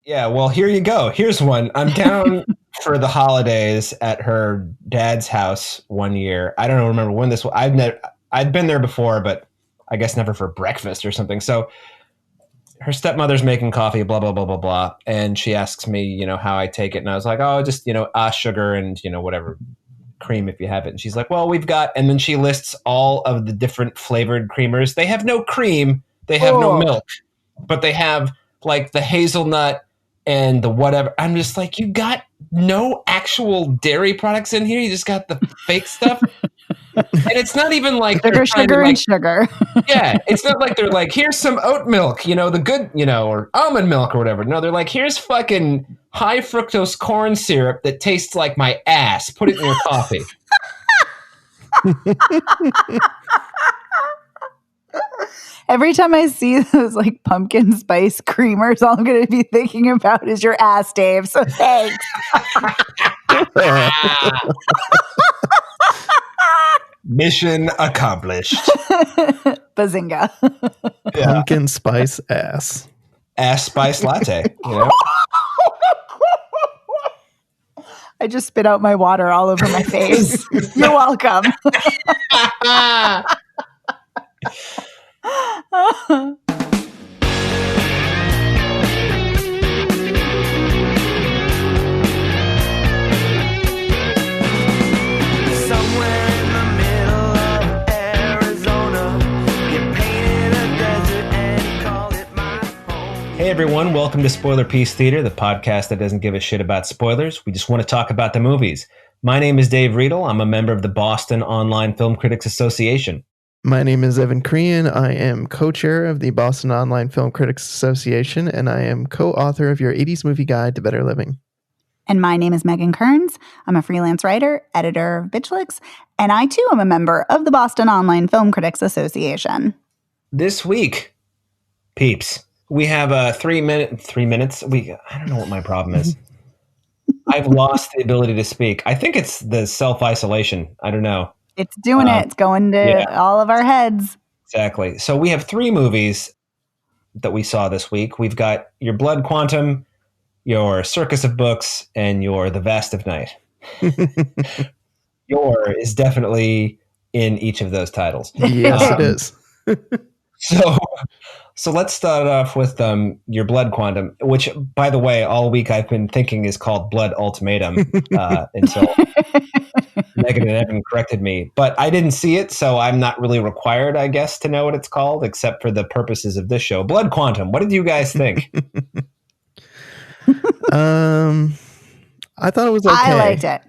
Yeah, well, here you go. Here's one. I'm down for the holidays at her dad's house one year. I don't remember when this was. I'd been there before, but I guess never for breakfast or something. So her stepmother's making coffee, blah, blah, blah, blah, blah. And she asks me, how I take it. And I was like, oh, just, sugar and, whatever, cream if you have it. And she's like, well, we've got, and then she lists all of the different flavored creamers. They have no cream. They have no milk, but they have like the hazelnut and the whatever. I'm just like, you got no actual dairy products in here. You just got the fake stuff. And it's not even like sugar and sugar. Yeah, it's not like they're like, here's some oat milk, the good, or almond milk or whatever. No, they're like, here's fucking high fructose corn syrup that tastes like my ass. Put it in your coffee. Every time I see those like pumpkin spice creamers, all I'm going to be thinking about is your ass, Dave. So thanks. Mission accomplished. Bazinga. Yeah. Pumpkin spice ass. Ass spice latte. I just spit out my water all over my face. You're welcome. Hey everyone, welcome to Spoiler Piece Theater, the podcast that doesn't give a shit about spoilers. We just want to talk about the movies. My name is Dave Riedel. I'm a member of the Boston Online Film Critics Association. My name is Evan Crean. I am co-chair of the Boston Online Film Critics Association, and I am co-author of your 80s Movie Guide to Better Living. And my name is Megan Kearns. I'm a freelance writer, editor of Bitchlicks, and I too am a member of the Boston Online Film Critics Association. This week, peeps, we have 3 minutes. I don't know what my problem is. I've lost the ability to speak. I think it's the self-isolation. I don't know. It's doing it. It's going to all of our heads. Exactly. So we have 3 movies that we saw this week. We've got your Blood Quantum, your Circus of Books, and your The Vast of Night. Your is definitely in each of those titles. Yes, it is. So let's start off with your Blood Quantum, which, by the way, all week I've been thinking is called Blood Ultimatum until Megan and Evan corrected me. But I didn't see it, so I'm not really required, I guess, to know what it's called, except for the purposes of this show. Blood Quantum, what did you guys think? I thought it was okay. I liked it.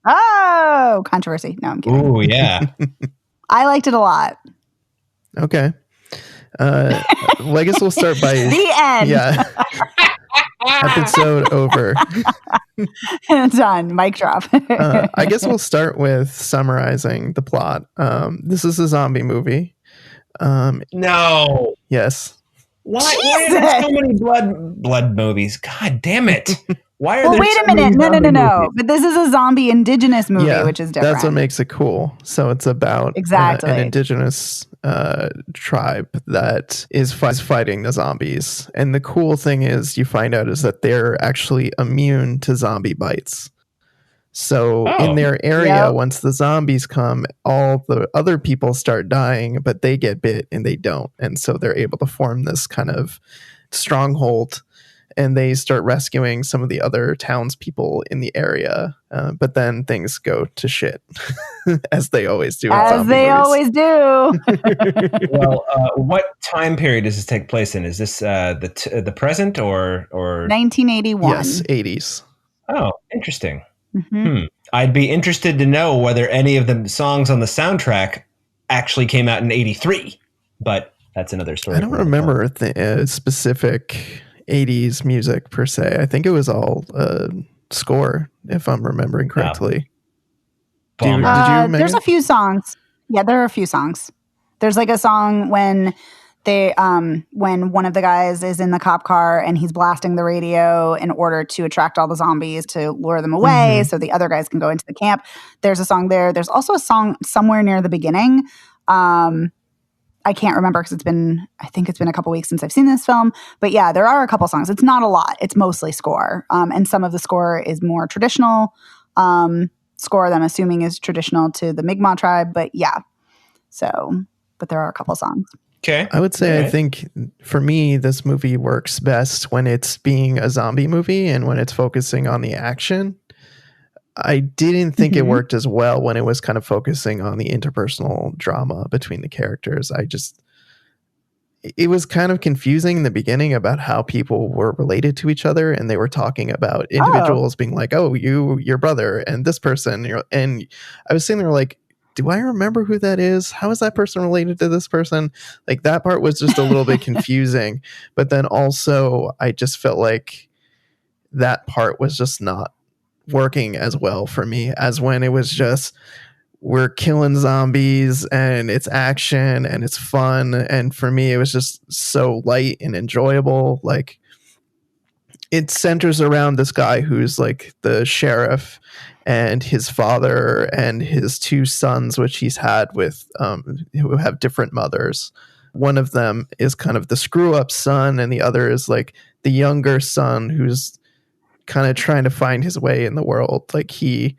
Oh, controversy. No, I'm kidding. Ooh, yeah. I liked it a lot. Okay. I guess we'll start by the end. Yeah. Episode over. Done. Mic drop. I guess we'll start with summarizing the plot. This is a zombie movie. No. Yes. Why are there so many blood movies? God damn it. Why are well, there wait so a minute. many zombie No. movies? But this is a zombie indigenous movie, which is different. That's what makes it cool. So it's about an indigenous tribe that is fighting the zombies. And the cool thing is you find out is that they're actually immune to zombie bites. So in their area, once the zombies come, all the other people start dying, but they get bit and they don't. And so they're able to form this kind of stronghold, and they start rescuing some of the other townspeople in the area. But then things go to shit, as they always do. As they always do. Well, what time period does this take place in? Is this the present or 1981? Yes, 80s. Oh, interesting. Mm-hmm. I'd be interested to know whether any of the songs on the soundtrack actually came out in 83, but that's another story. I don't remember the specific 80s music per se. I think it was all score, if I'm remembering correctly. Did you remember? There's a few songs. Yeah, there are a few songs. There's like a song when when one of the guys is in the cop car and he's blasting the radio in order to attract all the zombies to lure them away so the other guys can go into the camp. There's a song there. There's also a song somewhere near the beginning. I can't remember because I think it's been a couple weeks since I've seen this film. But yeah, there are a couple songs. It's not a lot. It's mostly score. And some of the score is more traditional score that I'm assuming is traditional to the Mi'kmaq tribe. But yeah, but there are a couple songs. Okay. I would say, I think for me, this movie works best when it's being a zombie movie and when it's focusing on the action. I didn't think it worked as well when it was kind of focusing on the interpersonal drama between the characters. It was kind of confusing in the beginning about how people were related to each other, and they were talking about individuals being like, oh, your brother and this person. And I was sitting there like, do I remember who that is? How is that person related to this person? Like, that part was just a little bit confusing. But then also I just felt like that part was just not working as well for me as when it was just, we're killing zombies and it's action and it's fun. And for me, it was just so light and enjoyable. Like, it centers around this guy who's like the sheriff and his father and his two sons, which he's had with who have different mothers. One of them is kind of the screw up son, and the other is like the younger son who's kind of trying to find his way in the world. Like, he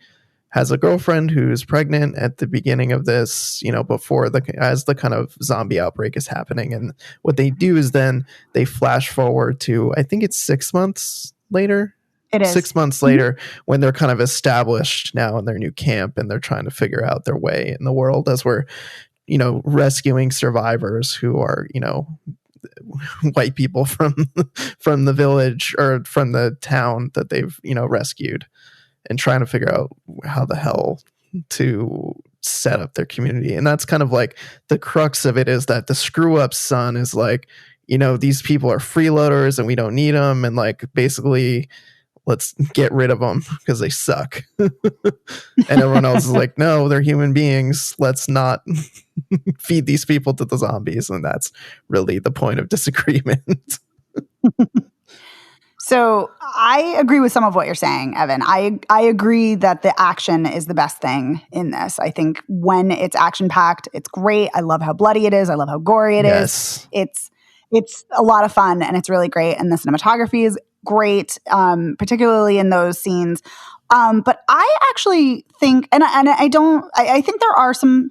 has a girlfriend who's pregnant at the beginning of this, before as the kind of zombie outbreak is happening. And what they do is then they flash forward to, I think it's 6 months later. It is 6 months later, when they're kind of established now in their new camp and they're trying to figure out their way in the world as we're, rescuing survivors who are, white people from the village or from the town that they've, rescued, and trying to figure out how the hell to set up their community. And that's kind of like the crux of it, is that the screw up son is like, these people are freeloaders and we don't need them. And like, basically, let's get rid of them because they suck. And everyone else is like, no, they're human beings. Let's not feed these people to the zombies. And that's really the point of disagreement. So I agree with some of what you're saying, Evan. I agree that the action is the best thing in this. I think when it's action-packed, it's great. I love how bloody it is. I love how gory it is. It's a lot of fun, and it's really great. And the cinematography is great, particularly in those scenes. But I actually think, and I think there are some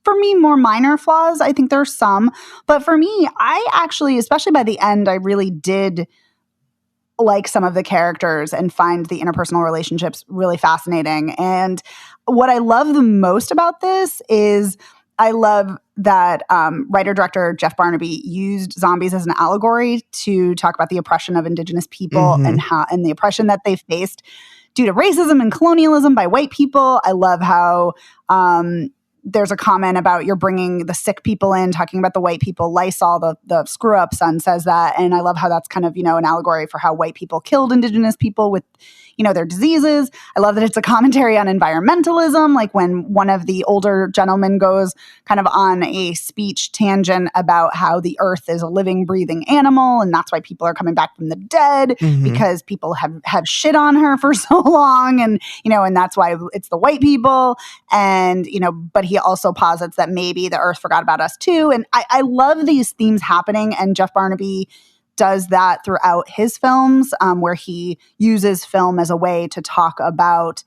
for me, more minor flaws. I think there's some. But for me, I actually, especially by the end, I really did like some of the characters and find the interpersonal relationships really fascinating. And what I love the most about this is I love that writer-director Jeff Barnaby used zombies as an allegory to talk about the oppression of indigenous people and the oppression that they faced due to racism and colonialism by white people. I love how there's a comment about you're bringing the sick people in, talking about the white people. Lysol, the screw-up son, says that. And I love how that's kind of, an allegory for how white people killed indigenous people with, their diseases. I love that it's a commentary on environmentalism, like when one of the older gentlemen goes kind of on a speech tangent about how the earth is a living, breathing animal, and that's why people are coming back from the dead, because people have shit on her for so long, and, and that's why it's the white people. And, but he also posits that maybe the earth forgot about us too. And I love these themes happening, and Jeff Barnaby does that throughout his films, where he uses film as a way to talk about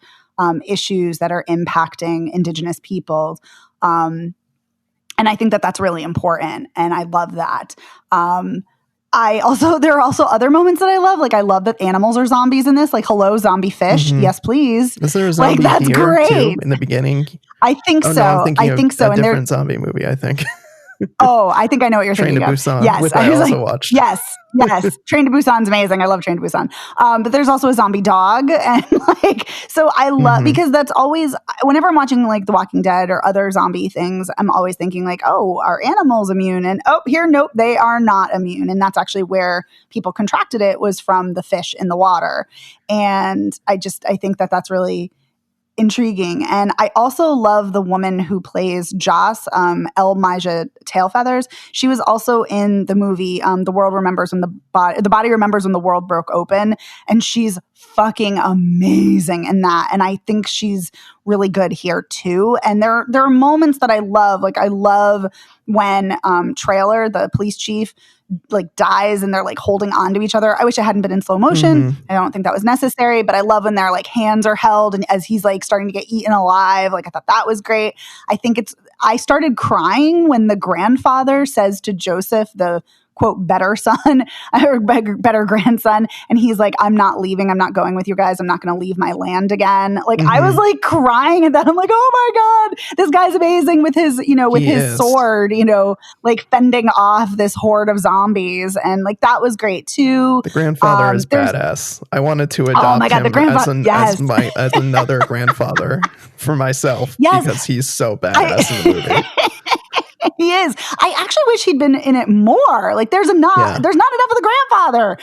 issues that are impacting indigenous people. And I think that that's really important, and I love that. There are also other moments that I love. Like, I love that animals are zombies in this. Like, hello, zombie fish. Yes, please. Is there a zombie that's here great too, in the beginning? I think so. No, I think so. A different zombie movie, I think. Oh, I think I know what you're Train thinking to of. Busan, Yes, which I also watched. Yes. Train to Busan's amazing. I love Train to Busan. But there's also a zombie dog, and so I love because that's always, whenever I'm watching like The Walking Dead or other zombie things, I'm always thinking like, oh, are animals immune? And nope, they are not immune. And that's actually where people contracted it, was from the fish in the water. And I think that that's really intriguing. And I also love the woman who plays Joss, El-Maja Tailfeathers. She was also in the movie The World Remembers When the Body Remembers When the World Broke Open, and she's fucking amazing in that. And I think she's really good here too. And there are moments that I love. Like I love when Trailer, the police chief, like dies and they're like holding on to each other. I wish it hadn't been in slow motion. I don't think that was necessary, but I love when their like hands are held and as he's like starting to get eaten alive. Like I thought that was great. I started crying when the grandfather says to Joseph, the quote, better son or better grandson. And he's like, I'm not leaving. I'm not going with you guys. I'm not going to leave my land again. Like I was like crying at that. I'm like, oh my God, this guy's amazing with his, with his sword, like fending off this horde of zombies. And like, that was great too. The grandfather is badass. I wanted to adopt him as another grandfather for myself because he's so badass in the movie. He is. I actually wish he'd been in it more. Like there's not enough of the grandfather.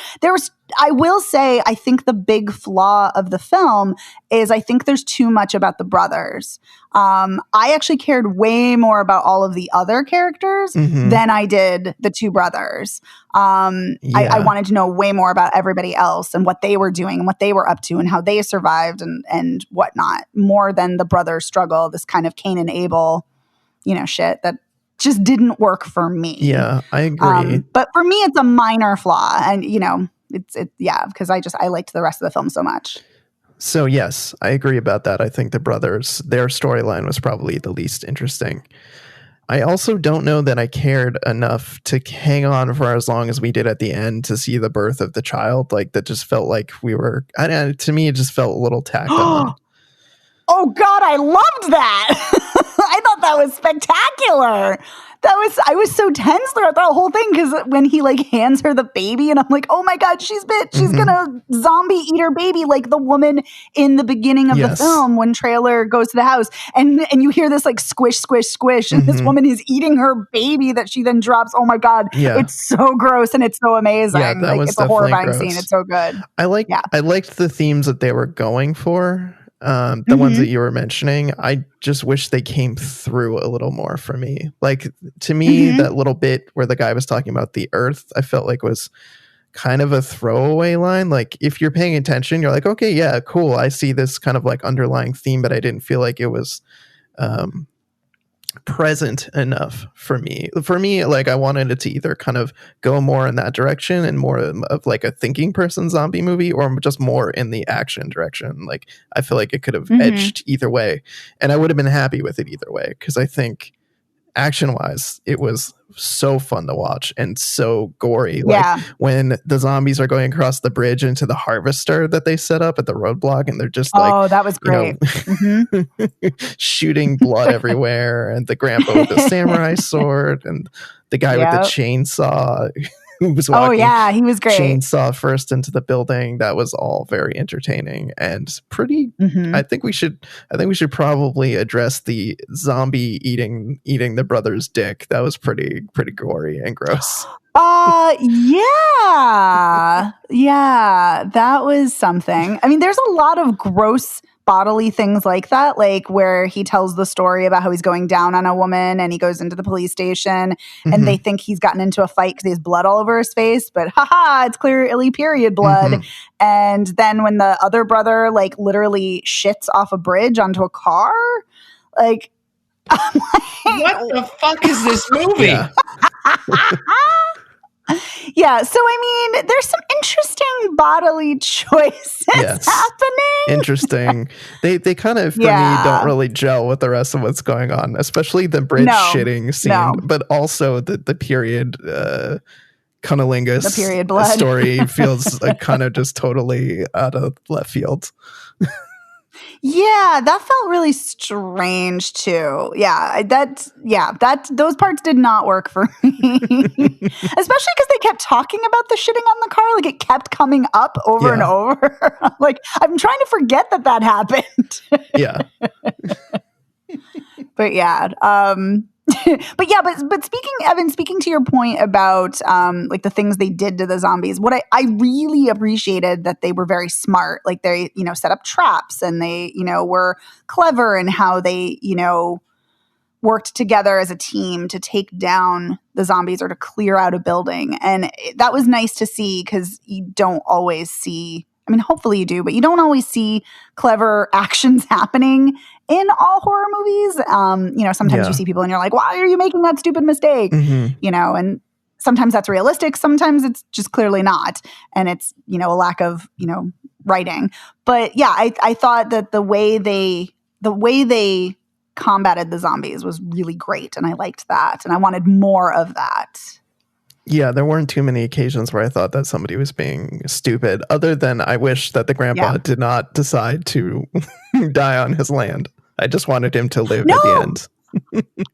I will say, I think the big flaw of the film is I think there's too much about the brothers. I actually cared way more about all of the other characters than I did the two brothers. I wanted to know way more about everybody else and what they were doing and what they were up to and how they survived and whatnot, more than the brothers' struggle, this kind of Cain and Abel, shit that just didn't work for me. Yeah, I agree. But for me, it's a minor flaw. And, because I liked the rest of the film so much. So, yes, I agree about that. I think the brothers, their storyline was probably the least interesting. I also don't know that I cared enough to hang on for as long as we did at the end to see the birth of the child. Like, that just felt like to me, it just felt a little tacked on. Oh, God, I loved that. I thought that was spectacular. I was so tense throughout that whole thing because when he like hands her the baby and I'm like, oh my God, she's gonna zombie eat her baby like the woman in the beginning of the film when Trailer goes to the house and you hear this like squish, squish, squish and this woman is eating her baby that she then drops. Oh my God, it's so gross and it's so amazing. Yeah, that was it's a horrifying scene. It's so good. I liked the themes that they were going for. The ones that you were mentioning, I just wish they came through a little more for me. Like to me, that little bit where the guy was talking about the earth, I felt like was kind of a throwaway line. Like if you're paying attention, you're like, okay, yeah, cool. I see this kind of like underlying theme, but I didn't feel like it was present enough for me. Like I wanted it to either kind of go more in that direction and more of like a thinking person zombie movie or just more in the action direction. Like I feel like it could have edged either way and I would have been happy with it either way because I think action wise it was so fun to watch and so gory. Like when the zombies are going across the bridge into the harvester that they set up at the roadblock and they're just like, that was great. Shooting blood everywhere and the grandpa with the samurai sword and the guy with the chainsaw who was walking he was great. Chainsaw first into the building. That was all very entertaining and pretty. I think we should probably address the zombie eating the brother's dick. That was pretty gory and gross. That was something. I mean, there's a lot of gross bodily things like that, like where he tells the story about how he's going down on a woman and he goes into the police station and they think he's gotten into a fight because he has blood all over his face, but it's clearly period blood. And then when the other brother like literally shits off a bridge onto a car, like what the fuck is this movie? So I mean, there's some interesting bodily choices happening. Interesting. They kind of, for me, don't really gel with the rest of what's going on, especially the bridge shitting scene, but also the period cunnilingus the period blood story feels like kind of just totally out of left field. Yeah, that felt really strange too. Those parts did not work for me. Especially because they kept talking about the shitting on the car. Like it kept coming up over and over. Like I'm trying to forget that happened. But speaking to your point about like the things they did to the zombies, what I really appreciated that they were very smart. Like they, set up traps and they, were clever in how they, worked together as a team to take down the zombies or to clear out a building. And that was nice to see because you don't always see I mean, hopefully you do, but you don't always see clever actions happening in all horror movies. Sometimes you see people and you're like, why are you making that stupid mistake? And sometimes that's realistic. Sometimes it's just clearly not. And it's, a lack of, writing. But yeah, I thought that the way they combated the zombies was really great. And I liked that. And I wanted more of that. Yeah, there weren't too many occasions where I thought that somebody was being stupid, other than I wish that the grandpa did not decide to die on his land. I just wanted him to live at the end.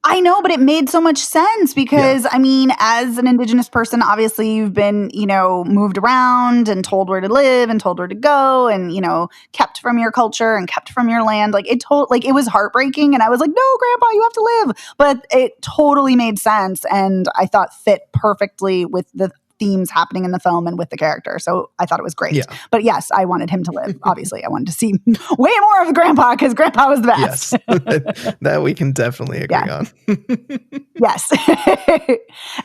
I know, but it made so much sense because, I mean, as an Indigenous person, obviously you've been, moved around and told where to live and told where to go and, kept from your culture and kept from your land. Like it was heartbreaking. And I was like, no, Grandpa, you have to live. But it totally made sense. And I thought fit perfectly with the themes happening in the film and with the character. So I thought it was great. Yeah. But yes, I wanted him to live. Obviously, I wanted to see way more of Grandpa because Grandpa was the best. Yes, that we can definitely agree on. Yes.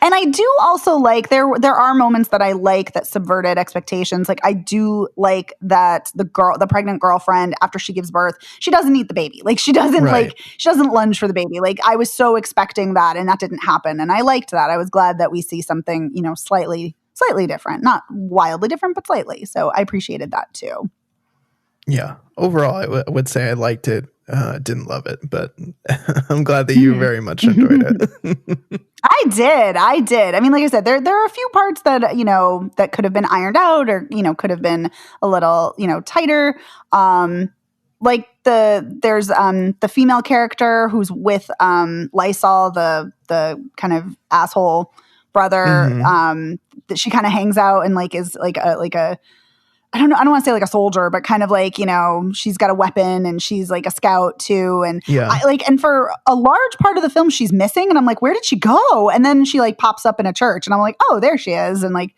And I do also like, there are moments that I like that subverted expectations. Like I do like that the pregnant girlfriend, after she gives birth, she doesn't eat the baby. Like she doesn't she doesn't lunge for the baby. Like I was so expecting that and that didn't happen. And I liked that. I was glad that we see something, slightly different, not wildly different, but slightly. So I appreciated that too. Yeah. Overall, I would say I liked it. Didn't love it, but I'm glad that you very much enjoyed it. I did. I mean, like I said, there are a few parts that, that could have been ironed out or, could have been a little, tighter. Like there's the female character who's with Lysol, the kind of asshole brother, that she kind of hangs out and like is like a I don't want to say like a soldier, but kind of like, she's got a weapon and she's like a scout too. And and for a large part of the film, she's missing. And I'm like, where did she go? And then she like pops up in a church and I'm like, oh, there she is. And like,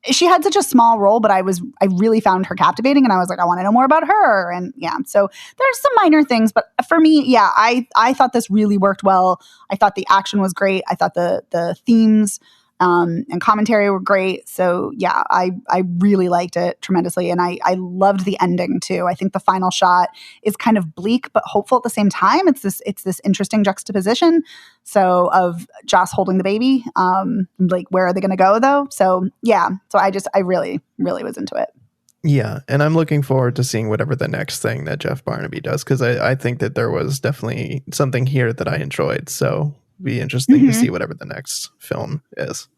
she had such a small role, but I really found her captivating and I was like, I want to know more about her. And so there's some minor things, but for me, I thought this really worked well. I thought the action was great. I thought the themes and commentary were great. So yeah, I really liked it tremendously. And I loved the ending too. I think the final shot is kind of bleak, but hopeful at the same time. It's this interesting juxtaposition. So of Joss holding the baby, like where are they going to go though? So yeah, so I really, really was into it. Yeah. And I'm looking forward to seeing whatever the next thing that Jeff Barnaby does. Cause I think that there was definitely something here that I enjoyed. So be interesting to see whatever the next film is.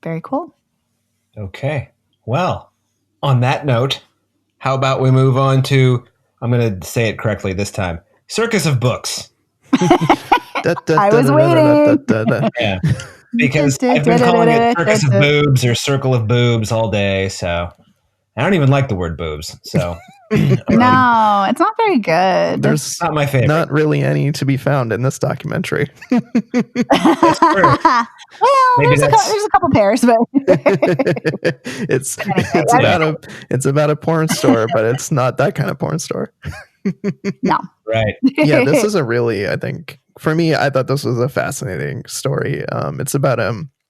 Very cool. Okay. Well, on that note, how about we move on to, I'm going to say it correctly this time, Circus of Books. I was waiting. Yeah. Because I've been calling it Circus of Boobs or Circle of Boobs all day, so I don't even like the word boobs, so... No, it's not very good. There's not my favorite. Not really any to be found in this documentary. That's true. Well, there's a couple pairs, but it's about a porn store, but it's not that kind of porn store. No. Right. Yeah, this is I think for me, I thought this was a fascinating story. It's about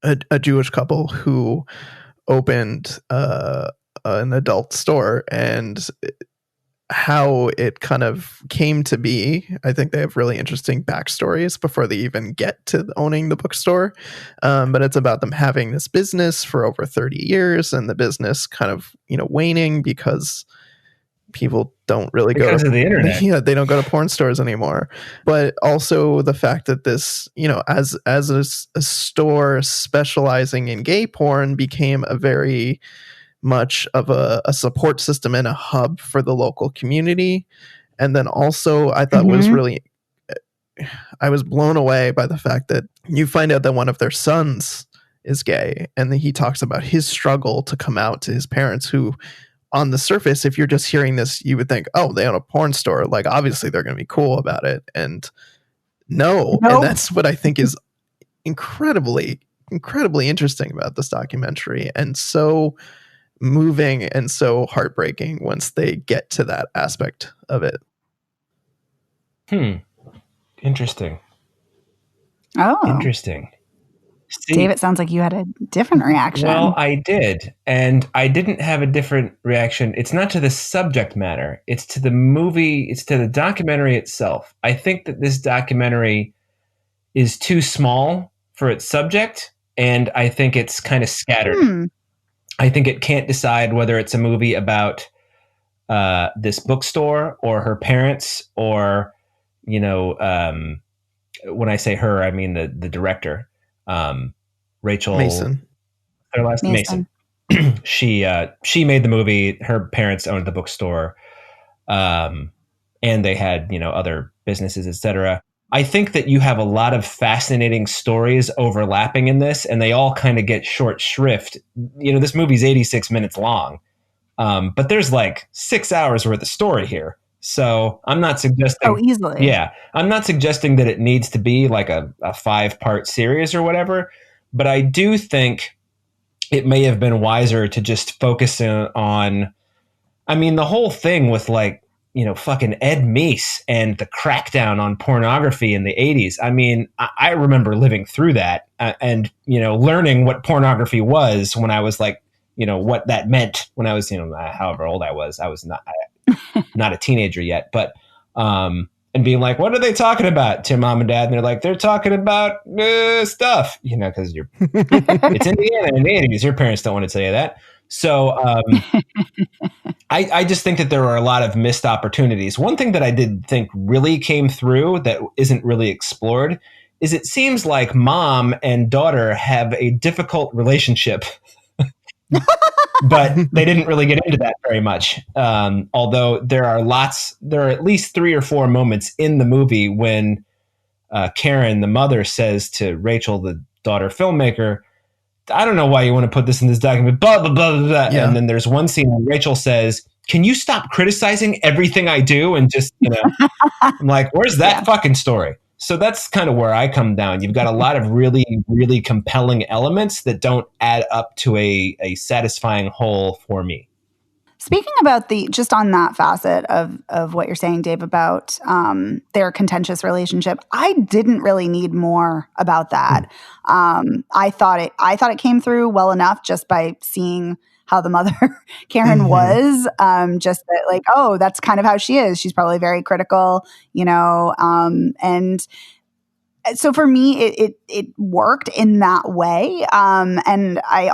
a Jewish couple who opened an adult store and how it kind of came to be. I think they have really interesting backstories before they even get to owning the bookstore. But it's about them having this business for over 30 years and the business kind of, waning because people don't really go to the internet. Yeah, they don't go to porn stores anymore. But also the fact that this, as a store specializing in gay porn became a very much of a support system and a hub for the local community. And then also I thought was really, I was blown away by the fact that you find out that one of their sons is gay. And he talks about his struggle to come out to his parents who, on the surface, if you're just hearing this, you would think, oh, they own a porn store. Like, obviously they're going to be cool about it. And no. And that's what I think is incredibly interesting about this documentary. And so moving and so heartbreaking once they get to that aspect of it. Interesting. Oh. Interesting. See, Dave, it sounds like you had a different reaction. Well, I did. And I didn't have a different reaction. It's not to the subject matter. It's to the movie. It's to the documentary itself. I think that this documentary is too small for its subject. And I think it's kind of scattered. I think it can't decide whether it's a movie about this bookstore or her parents or, when I say her, I mean the director, Rachel Mason. Her last Mason. She made the movie. Her parents owned the bookstore, and they had other businesses, etc. I think that you have a lot of fascinating stories overlapping in this, and they all kind of get short shrift. This movie's 86 minutes long, but there's like 6 hours worth of story here. So I'm not suggesting. Oh, easily. Yeah. I'm not suggesting that it needs to be like a 5-part series or whatever, but I do think it may have been wiser to just focus on, the whole thing with fucking Ed Meese and the crackdown on pornography in the 80s. I remember living through that and, learning what pornography was when I was what that meant when I was, however old I was. I was not a teenager yet, but and being like, what are they talking about to mom and dad? And they're like, they're talking about stuff, because it's Indiana in the 80s. Your parents don't want to tell you that. So I just think that there are a lot of missed opportunities. One thing that I did think really came through that isn't really explored is it seems like mom and daughter have a difficult relationship. But they didn't really get into that very much. Although there are at least 3 or 4 moments in the movie when Karen, the mother, says to Rachel, the daughter filmmaker, I don't know why you want to put this in this document, blah, blah, blah, blah, blah. Yeah. And then there's one scene where Rachel says, can you stop criticizing everything I do? And just, I'm like, where's that fucking story? So that's kind of where I come down. You've got a lot of really, really compelling elements that don't add up to a satisfying whole for me. Speaking about just on that facet of what you're saying, Dave, about their contentious relationship, I didn't really need more about that. I thought it came through well enough just by seeing how the mother Karen was, just that that's kind of how she is. She's probably very critical, and so for me, it worked in that way. And I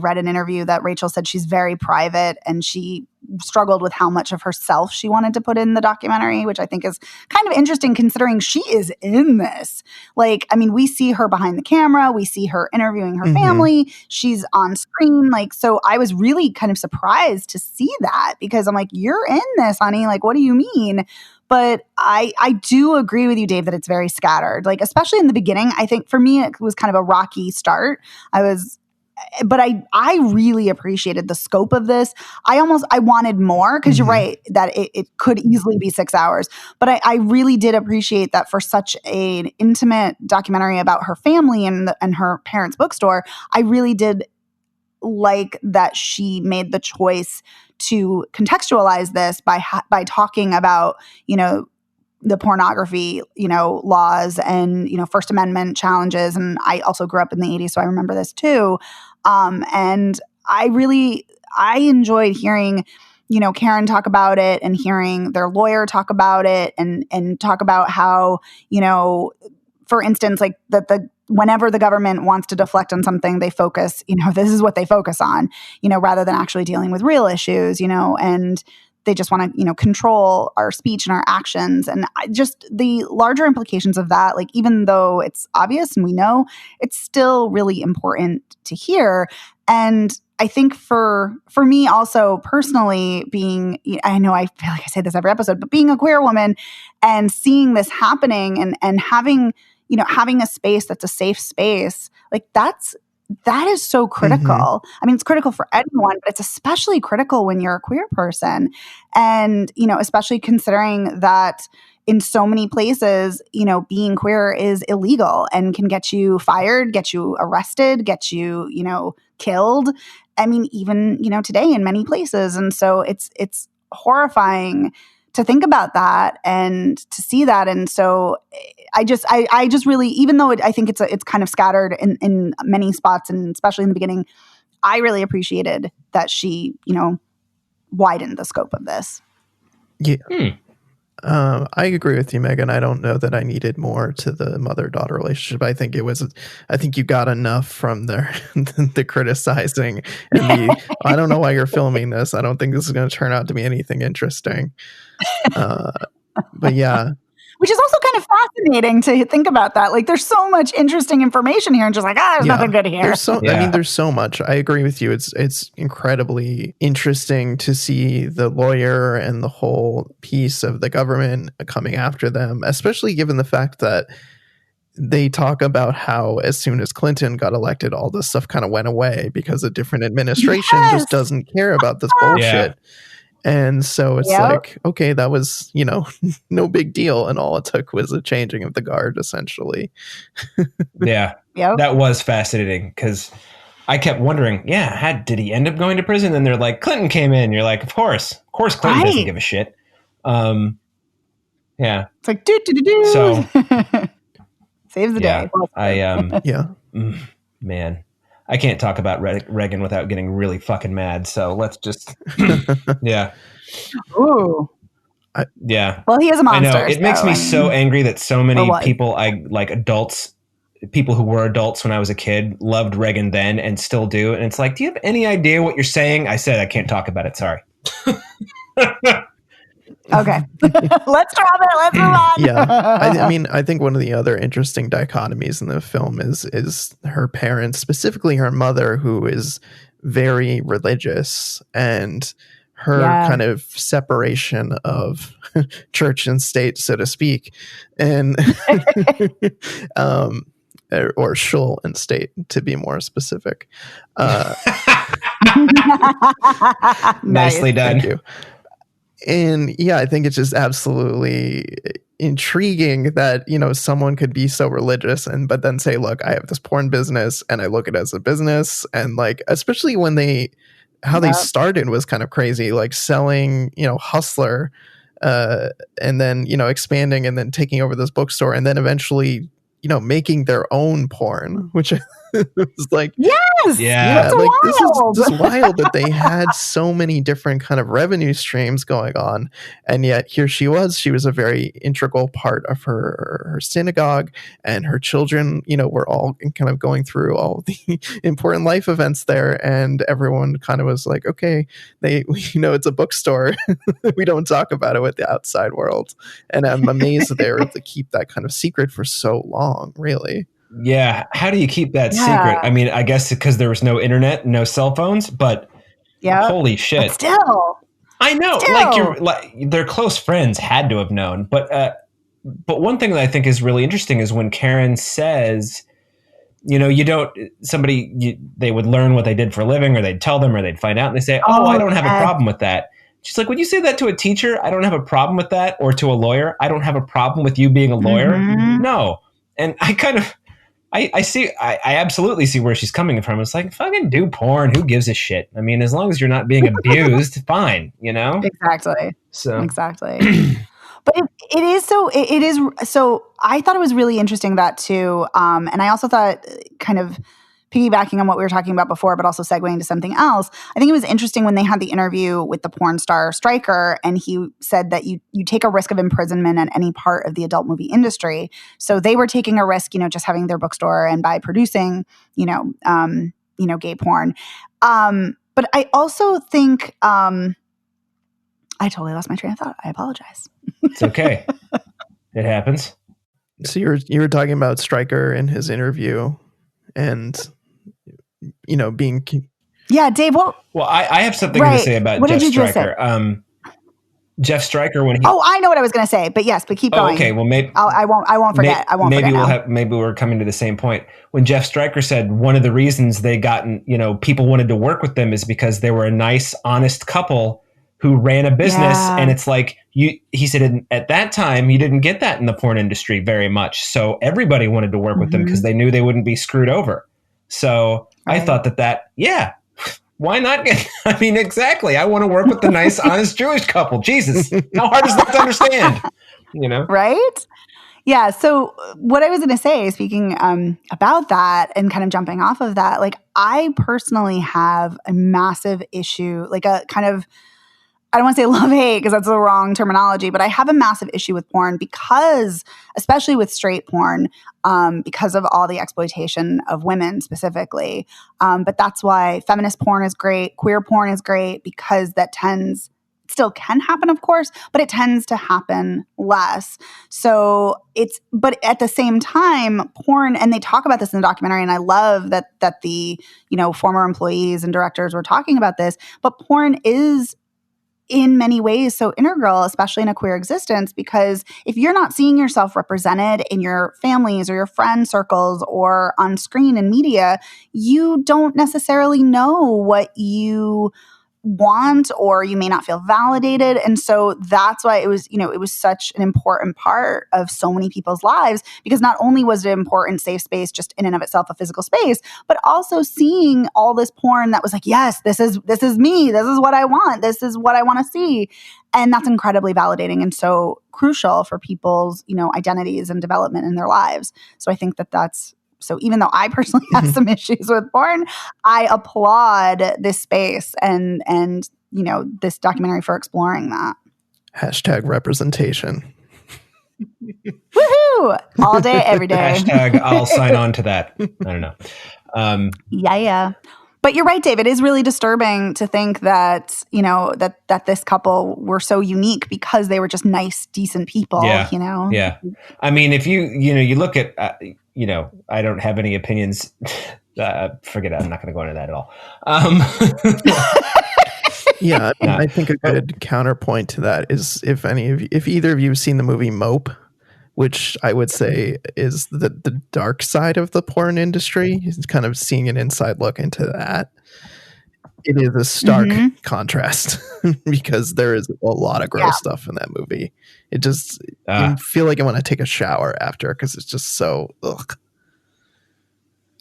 read an interview that Rachel said she's very private and she struggled with how much of herself she wanted to put in the documentary, which I think is kind of interesting considering she is in this. We see her behind the camera. We see her interviewing her family. She's on screen. So I was really kind of surprised to see that because I'm like, you're in this, honey. What do you mean? But I do agree with you, Dave, that it's very scattered. Especially in the beginning, I think for me, it was kind of a rocky start. But I really appreciated the scope of this. I wanted more because you're right that it could easily be 6 hours. But I really did appreciate that for such an intimate documentary about her family and her parents' bookstore. I really did like that she made the choice to contextualize this by talking about, the pornography, laws and, First Amendment challenges. And I also grew up in the 80s, so I remember this too. And I enjoyed hearing, Karen talk about it and hearing their lawyer talk about it and talk about how, for instance, whenever the government wants to deflect on something, they focus, this is what they focus on, rather than actually dealing with real issues, and they just want to, control our speech and our actions. And just the larger implications of that, even though it's obvious and we know, it's still really important to hear. And I think for me also personally I know I feel like I say this every episode, but being a queer woman and seeing this happening and having a space that's a safe space, that is so critical. It's critical for everyone, but it's especially critical when you're a queer person. And, especially considering that in so many places, being queer is illegal and can get you fired, get you arrested, get you, killed. Even, today in many places. And so it's horrifying to think about that and to see that. And so I just really, even though I think it's kind of scattered in many spots, and especially in the beginning, I really appreciated that she, widened the scope of this. Yeah. I agree with you, Megan. I don't know that I needed more to the mother-daughter relationship. I think you got enough from the criticizing and I don't know why you're filming this. I don't think this is going to turn out to be anything interesting. But yeah. Which is also kind of fascinating to think about that. Like, there's so much interesting information here, and just like, there's nothing good here. There's so much. I agree with you. It's incredibly interesting to see the lawyer and the whole piece of the government coming after them, especially given the fact that they talk about how as soon as Clinton got elected, all this stuff kind of went away because a different administration just doesn't care about this bullshit. Yeah. And so it's like, okay, that was, no big deal. And all it took was a changing of the guard, essentially. Yeah. Yep. That was fascinating because I kept wondering, did he end up going to prison? And they're like, Clinton came in. You're like, of course Clinton doesn't give a shit. Yeah. It's like, So saves the day. Man. I can't talk about Reagan without getting really fucking mad. So let's just, yeah. Ooh. Yeah. Well, he is a monster. I know. It makes me so angry that so many people, adults, people who were adults when I was a kid, loved Reagan then and still do. And it's like, do you have any idea what you're saying? I said I can't talk about it. Sorry. Okay. Let's drop it. Let's move on. Yeah. I think one of the other interesting dichotomies in the film is her parents, specifically her mother, who is very religious, and her kind of separation of church and state, so to speak, and or shul and state, to be more specific. Nicely done. Thank you. And I think it's just absolutely intriguing that, someone could be so religious but then say, look, I have this porn business and I look at it as a business. And like, especially when they started was kind of crazy, like selling, Hustler, and then, expanding and then taking over this bookstore and then eventually, making their own porn, which was like, that's like wild. This is just wild that they had so many different kind of revenue streams going on, and yet here she was a very integral part of her synagogue, and her children, were all kind of going through all the important life events there, and everyone kind of was like, okay, it's a bookstore. We don't talk about it with the outside world, and I'm amazed that they were able to keep that kind of secret for so long, really. Yeah. How do you keep that secret? I mean, I guess because there was no internet, no cell phones, but holy shit. But still. I know. Their close friends had to have known. But one thing that I think is really interesting is when Karen says, they would learn what they did for a living, or they'd tell them, or they'd find out, and they say, I don't have a problem with that. She's like, would you say that to a teacher? I don't have a problem with that. Or to a lawyer? I don't have a problem with you being a lawyer. Mm-hmm. No. And I kind of, I absolutely see where she's coming from. It's like, fucking do porn. Who gives a shit? I mean, as long as you're not being abused, fine, Exactly. So exactly. But it is so I thought it was really interesting that too. And I also thought, kind of piggybacking on what we were talking about before, but also segueing to something else, I think it was interesting when they had the interview with the porn star Stryker, and he said that you take a risk of imprisonment at any part of the adult movie industry. So they were taking a risk, just having their bookstore and by producing, gay porn. But I also think I totally lost my train of thought. I apologize. It's okay. It happens. So you were talking about Stryker in his interview, and being Dave. Well, I have something to say about Jeff Stryker. Jeff Stryker, when he I know what I was going to say, but keep going. Okay, well maybe I won't forget. I won't maybe forget. Maybe we're coming to the same point. When Jeff Stryker said one of the reasons they people wanted to work with them is because they were a nice, honest couple who ran a business, and it's like he said at that time you didn't get that in the porn industry very much, so everybody wanted to work with them because they knew they wouldn't be screwed over. So I thought that why not exactly. I want to work with the nice, honest Jewish couple. Jesus, how hard is that to understand? Right? Yeah. So what I was going to say, speaking about that and kind of jumping off of that, like I personally have a massive issue, like a kind of, I don't want to say love-hate because that's the wrong terminology, but I have a massive issue with porn because, especially with straight porn, because of all the exploitation of women specifically. But that's why feminist porn is great, queer porn is great, because that still can happen, of course, but it tends to happen less. So but at the same time, porn, and they talk about this in the documentary, and I love that the, former employees and directors were talking about this, but porn is in many ways so integral, especially in a queer existence, because if you're not seeing yourself represented in your families or your friend circles or on screen in media, you don't necessarily know what you want, or you may not feel validated. And so that's why it was such an important part of so many people's lives, because not only was it an important safe space just in and of itself, a physical space, but also seeing all this porn that was like, yes, this is me. This is what I want. This is what I want to see. And that's incredibly validating and so crucial for people's, identities and development in their lives. So I think that's, so even though I personally have some issues with porn, I applaud this space and this documentary for exploring that. # representation. Woohoo! All day, every day. # I'll sign on to that. I don't know. Yeah. But you're right, Dave. It is really disturbing to think that, that this couple were so unique because they were just nice, decent people, Yeah. I mean, if you look at, I don't have any opinions. Forget it. I'm not going to go into that at all. Yeah. I think a good counterpoint to that is if either of you have seen the movie Mope, which I would say is the dark side of the porn industry. It's kind of seeing an inside look into that. It is a stark contrast because there is a lot of gross stuff in that movie. It just, you feel like I want to take a shower after because it's just so, ugh.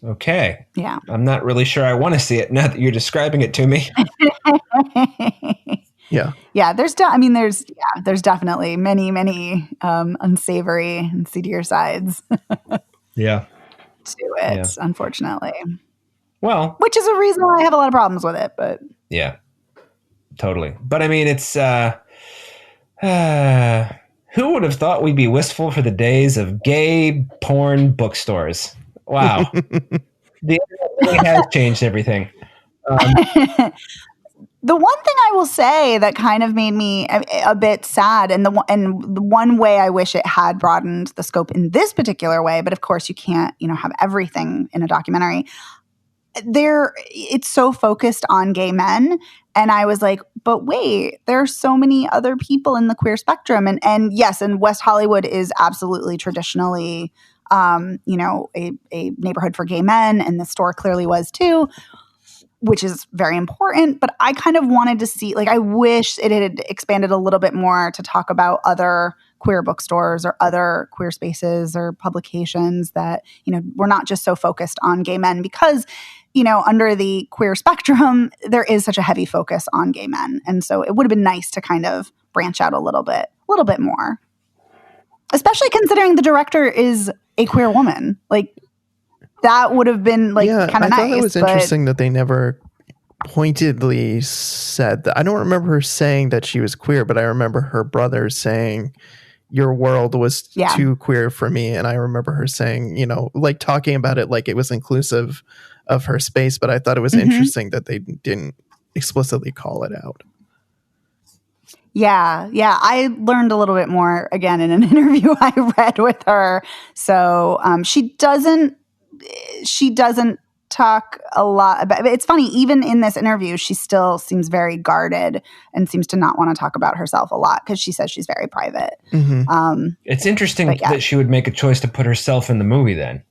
Okay. Yeah. I'm not really sure I want to see it now that you're describing it to me. Yeah. Yeah. There's definitely many unsavory and seedier sides. Yeah. To it, unfortunately. Well, which is a reason why I have a lot of problems with it, but yeah, totally. But I mean, it's who would have thought we'd be wistful for the days of gay porn bookstores? Wow. The internet really has changed everything. The one thing I will say that kind of made me a bit sad, and the one way I wish it had broadened the scope in this particular way, but of course you can't, have everything in a documentary. It's so focused on gay men, and I was like, but wait, there are so many other people in the queer spectrum, and yes, and West Hollywood is absolutely traditionally, a neighborhood for gay men, and the store clearly was too, which is very important. But I kind of wanted to see, like, I wish it had expanded a little bit more to talk about other queer bookstores or other queer spaces or publications that, were not just so focused on gay men, because, under the queer spectrum, there is such a heavy focus on gay men. And so it would have been nice to kind of branch out a little bit more, especially considering the director is a queer woman. Like, that would have been kind of nice. I thought it was interesting that they never pointedly said that. I don't remember her saying that she was queer, but I remember her brother saying, your world was too queer for me. And I remember her saying, talking about it like it was inclusive of her space. But I thought it was interesting that they didn't explicitly call it out. Yeah. I learned a little bit more, again, in an interview I read with her. So she doesn't talk a lot about it. It's funny, even in this interview, she still seems very guarded and seems to not want to talk about herself a lot because she says she's very private. It's interesting that she would make a choice to put herself in the movie then.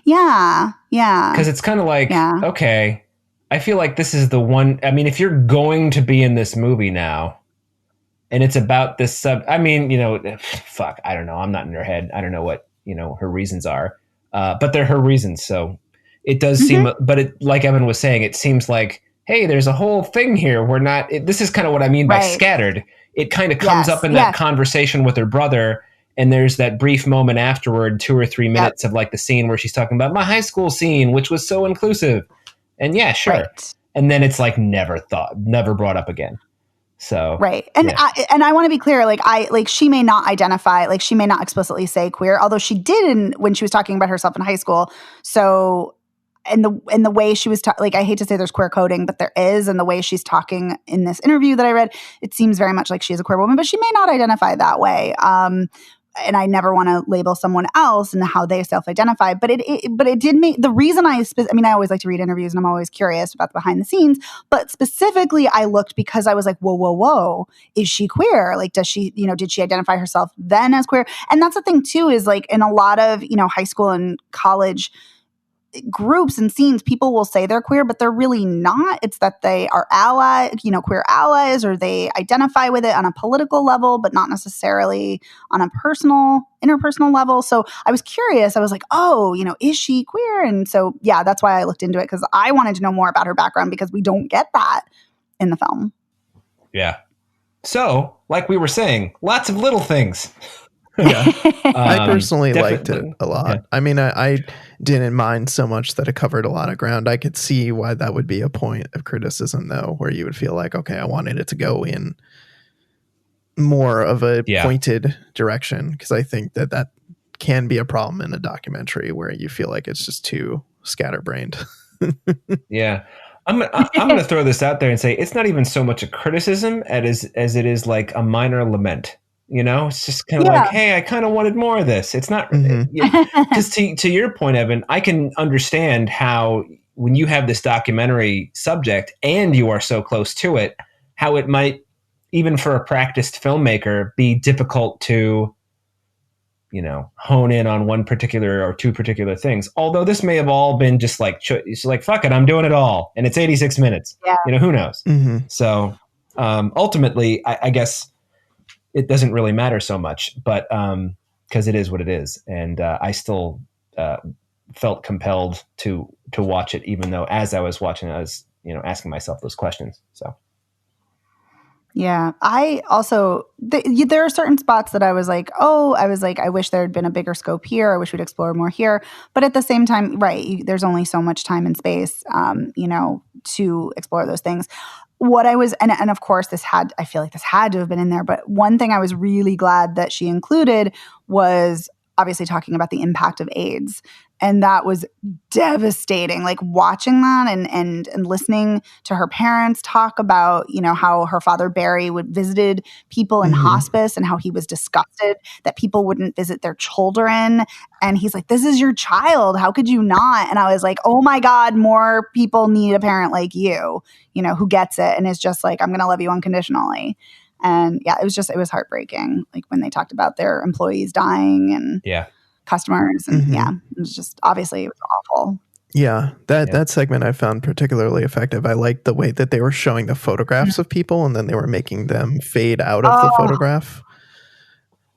Yeah. Because it's kind of like, okay, I feel like this is the one. I mean, if you're going to be in this movie now and it's about this I don't know. I'm not in her head. I don't know what, her reasons are. But they're her reasons. So it does seem, but like Evan was saying, it seems like, hey, there's a whole thing here. This is kind of what I mean by scattered. It kind of comes up in that conversation with her brother. And there's that brief moment afterward, 2 or 3 minutes of like the scene where she's talking about my high school scene, which was so inclusive. And yeah, sure. Right. And then it's like never brought up again. So right. And I want to be clear, she may not identify, she may not explicitly say queer, although she did when she was talking about herself in high school. So in the way she was I hate to say there's queer coding, but there is, and the way she's talking in this interview that I read, it seems very much like she's a queer woman, but she may not identify that way. And I never want to label someone else and how they self-identify. But it did make the reason I always like to read interviews and I'm always curious about the behind the scenes. But specifically, I looked because I was like, whoa, is she queer? Like, does she, did she identify herself then as queer? And that's the thing too, is like in a lot of, high school and college groups and scenes, people will say they're queer, but they're really not. It's that they are queer allies, or they identify with it on a political level, but not necessarily on a interpersonal level. So I was curious. I was like, oh, is she queer? And so, yeah, that's why I looked into it, because I wanted to know more about her background, because we don't get that in the film. Yeah. So, like we were saying, lots of little things. Yeah. I personally liked it a lot. Yeah. I mean, I didn't mind so much that it covered a lot of ground. I could see why that would be a point of criticism, though, where you would feel like, okay, I wanted it to go in more of a pointed direction, because I think that can be a problem in a documentary where you feel like it's just too scatterbrained. Yeah. I'm going to throw this out there and say it's not even so much a criticism as it is like a minor lament. It's just kind of like, hey, I kind of wanted more of this. It's not because to your point, Evan, I can understand how when you have this documentary subject and you are so close to it, how it might, even for a practiced filmmaker, be difficult to, hone in on one particular or two particular things. Although this may have all been just like, it's like, fuck it, I'm doing it all. And it's 86 minutes. Yeah. Who knows? Mm-hmm. So ultimately, I guess it doesn't really matter so much, but because it is what it is. And I still felt compelled to watch it, even though as I was watching, I was, asking myself those questions. So. Yeah. I also, there are certain spots that I was like, I wish there had been a bigger scope here. I wish we'd explore more here. But at the same time, right, there's only so much time and space, to explore those things. What I was, and of course I feel like this had to have been in there, but one thing I was really glad that she included was obviously talking about the impact of AIDS. And that was devastating. Like watching that and listening to her parents talk about, how her father Barry visited people in hospice and how he was disgusted that people wouldn't visit their children. And he's like, this is your child. How could you not? And I was like, oh my God, more people need a parent like you, who gets it and is just like, I'm going to love you unconditionally. And yeah, it was heartbreaking. Like when they talked about their employees dying and customers. And it was just, obviously it was awful. Yeah, that segment I found particularly effective. I liked the way that they were showing the photographs of people and then they were making them fade out of the photograph.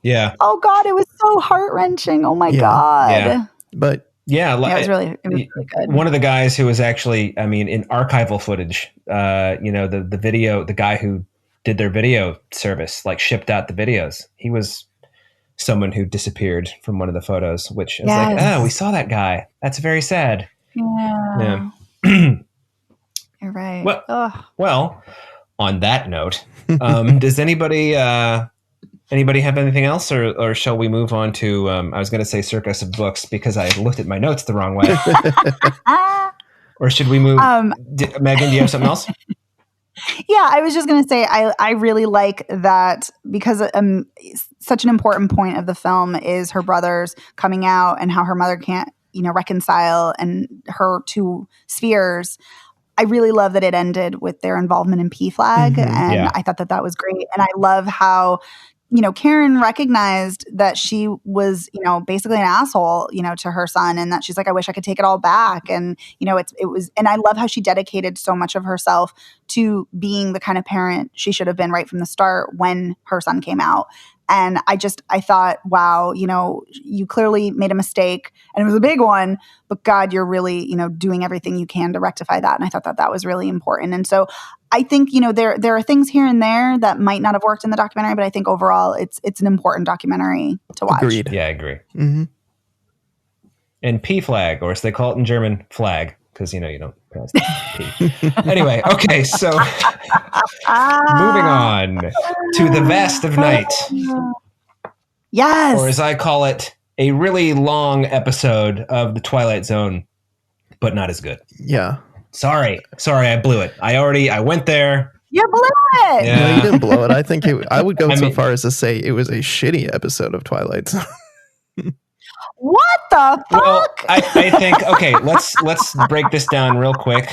Yeah. Oh God, it was so heart-wrenching. Oh my God. Yeah. But it was really good. One of the guys who was actually, in archival footage, the video, the guy who did their video service, shipped out the videos. He was someone who disappeared from one of the photos, which is like, oh, we saw that guy. That's very sad. Yeah. You're right. Well, on that note, does anybody have anything else, or shall we move on to? I was going to say Circus of Books because I looked at my notes the wrong way. Or should we move? Megan, do you have something else? Yeah, I was just going to say I really like that because such an important point of the film is her brothers coming out and how her mother can't, reconcile and her two spheres. I really love that it ended with their involvement in PFLAG, and I thought that was great. And I love how Karen recognized that she was, basically an asshole, to her son, and that she's like, I wish I could take it all back. And, it was, and I love how she dedicated so much of herself to being the kind of parent she should have been right from the start when her son came out. And I thought, wow, you clearly made a mistake and it was a big one, but God, you're really, doing everything you can to rectify that. And I thought that was really important. And so I think, there are things here and there that might not have worked in the documentary, but I think overall it's an important documentary to watch. Agreed. Yeah, I agree. Mm-hmm. And P flag, or as they call it in German, flag, because, you don't pronounce P. Anyway, okay, so moving on to the vast of night. Yes. Or as I call it, a really long episode of the Twilight Zone, but not as good. Yeah. Sorry, I blew it. I went there. You blew it. Yeah. No, you didn't blow it. I think I would go so far as to say it was a shitty episode of Twilight Zone. What the fuck? Well, I think, okay, let's break this down real quick.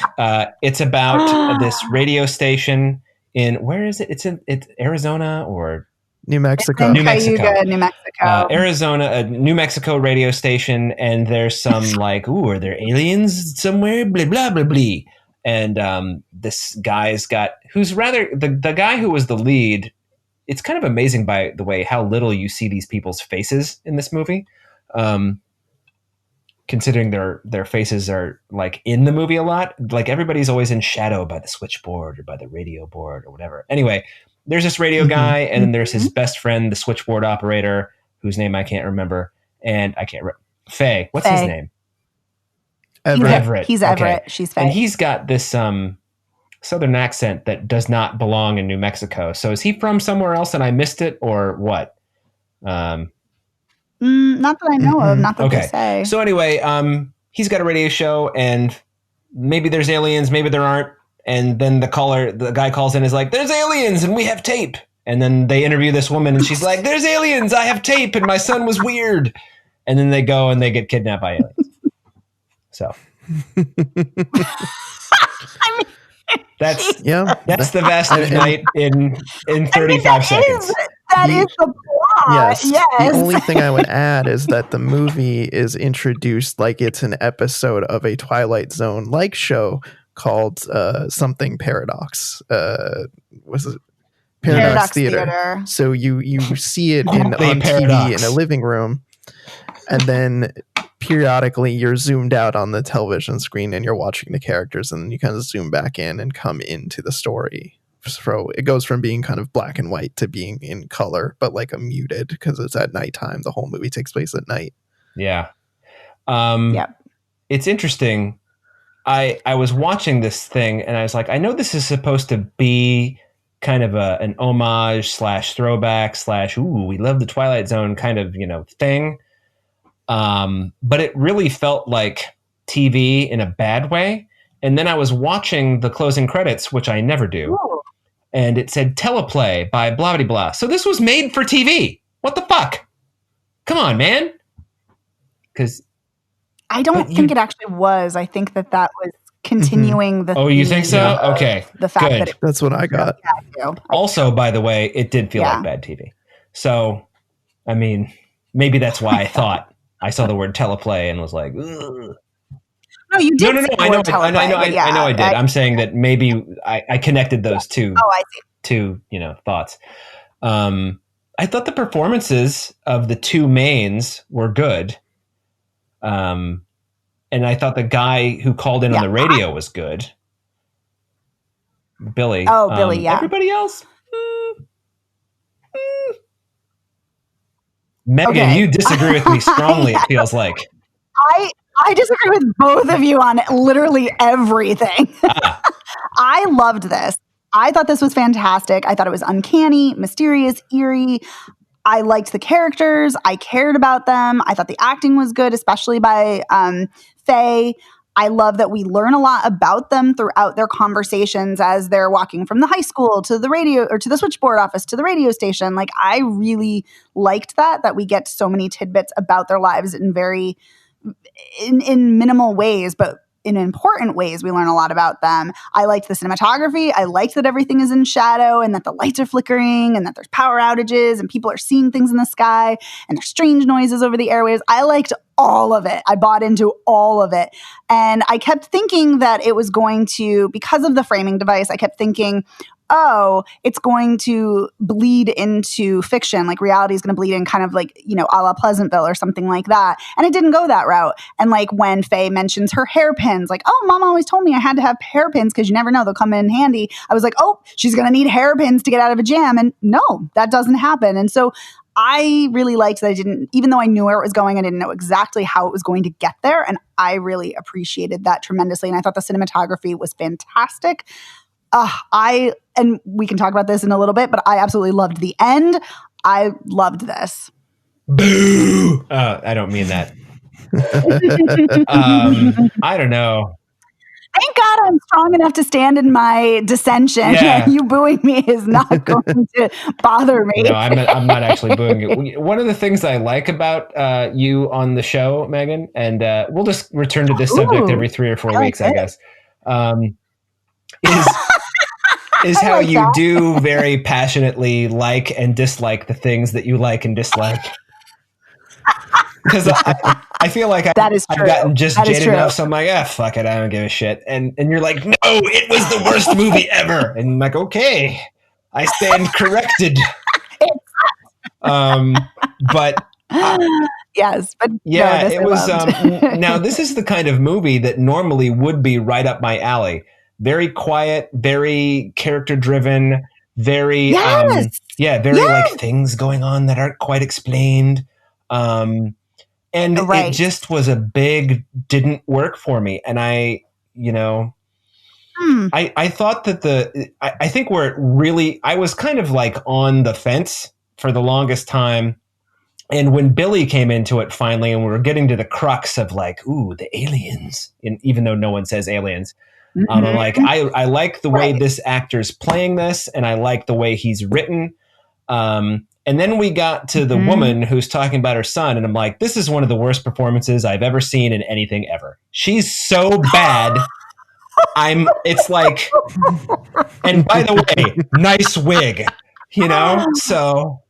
It's about this radio station in, where is it? It's Arizona or New Mexico. New Mexico. Arizona, New Mexico radio station, and there's some are there aliens somewhere? Blah, blah, blah, blah. And this guy's got, the guy who was the lead, it's kind of amazing, by the way, how little you see these people's faces in this movie. Considering their faces are in the movie a lot, everybody's always in shadow by the switchboard or by the radio board or whatever. Anyway, there's this radio guy, and then there's his best friend, the switchboard operator, whose name I can't remember, and I can't remember. Faye. What's his name? Everett. He's Everett. Okay. She's Faye. And he's got this southern accent that does not belong in New Mexico. So is he from somewhere else and I missed it, or what? Not that I know of. Not that they say. So anyway, he's got a radio show, and maybe there's aliens, maybe there aren't. And then the guy calls in, is like, "There's aliens, and we have tape." And then they interview this woman, and she's like, "There's aliens, I have tape, and my son was weird." And then they go and they get kidnapped by aliens. So that's the vast of night in 35 seconds. That is the plot. Yes. The only thing I would add is that the movie is introduced like it's an episode of a Twilight Zone like show called something Paradox. Was it Paradox Theater? So you see it on TV in a living room, and then periodically you're zoomed out on the television screen and you're watching the characters, and you kind of zoom back in and come into the story. So it goes from being kind of black and white to being in color, but a muted, because it's at nighttime. The whole movie takes place at night. Yeah. It's interesting. I was watching this thing and I was like, I know this is supposed to be kind of an homage / throwback / ooh, we love the Twilight Zone kind of, thing. But it really felt like TV in a bad way. And then I was watching the closing credits, which I never do. Ooh. And it said teleplay by blah, blah, blah. So this was made for TV. What the fuck? Come on, man. Because I don't think it actually was. I think that was continuing the. Oh, you think so? Okay. The fact that's what I got. Also, by the way, it did feel like bad TV. So, I mean, maybe that's why I thought I saw the word teleplay and was like, ugh. No, you did. No. I know I did. I'm saying that maybe I connected those two. Oh, I see. Two, thoughts. I thought the performances of the two mains were good. And I thought the guy who called in on the radio was good. Billy. Oh, Billy, yeah. Everybody else? Megan, you disagree with me strongly, it feels like. I disagree with both of you on literally everything. I loved this. I thought this was fantastic. I thought it was uncanny, mysterious, eerie. I liked the characters. I cared about them. I thought the acting was good, especially by Faye. I love that we learn a lot about them throughout their conversations as they're walking from the high school to the radio, or to the switchboard office to the radio station. I really liked that we get so many tidbits about their lives in minimal ways, but in important ways. We learn a lot about them. I liked the cinematography. I liked that everything is in shadow and that the lights are flickering and that there's power outages and people are seeing things in the sky and there's strange noises over the airwaves. I liked all of it. I bought into all of it. And I kept thinking that it was going to, because of the framing device, I kept thinking, oh, it's going to bleed into fiction. Like reality is going to bleed in kind of like, you know, a la Pleasantville or something like that. And it didn't go that route. And like when Faye mentions her hairpins, like, oh, mom always told me I had to have hairpins because you never know, they'll come in handy. I was like, oh, she's going to need hairpins to get out of a jam. And no, that doesn't happen. And so I really liked that I didn't, even though I knew where it was going, I didn't know exactly how it was going to get there. And I really appreciated that tremendously. And I thought the cinematography was fantastic. And we can talk about this in a little bit, but I absolutely loved the end. I loved this. Boo! I don't mean that. I don't know. Thank God I'm strong enough to stand in my dissension. Yeah. You booing me is not going to bother me. No, I'm not actually booing you. One of the things I like about you on the show, Megan, and we'll just return to this subject every 3 or 4 weeks, I guess, is how you do very passionately like and dislike the things that you like and dislike. Because I feel like I've gotten just jaded enough, so I'm like, fuck it, I don't give a shit. And you're like, no, it was the worst movie ever. And I'm like, okay, I stand corrected. But yes, but yeah, no, it was. Now this is the kind of movie that normally would be right up my alley. Very quiet, very character driven, very like things going on that aren't quite explained. And it just was didn't work for me. And I thought that I think where it really, I was kind of like on the fence for the longest time. And when Billy came into it finally, and we were getting to the crux of like, ooh, the aliens, and even though no one says aliens, I'm like, I like the way this actor's playing this, and I like the way he's written. And then we got to the woman who's talking about her son, and I'm like, this is one of the worst performances I've ever seen in anything ever. She's so bad. It's like, and by the way, nice wig, so,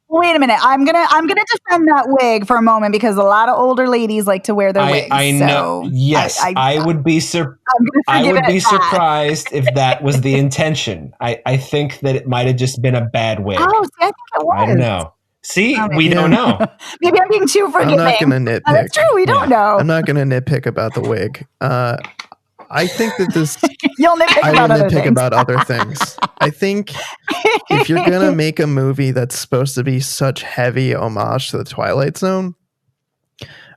Wait a minute. I'm gonna defend that wig for a moment because a lot of older ladies like to wear their wigs. I know. So yes, I would be surprised if that was the intention. I think that it might have just been a bad wig. Oh, see, I think it was. I don't know. See, we don't know. Maybe I'm being too forgiving. I'm not going to nitpick. That's true. We don't know. I'm not going to nitpick about the wig. I think that this. You'll nitpick about other things. I think if you're gonna make a movie that's supposed to be such heavy homage to the Twilight Zone,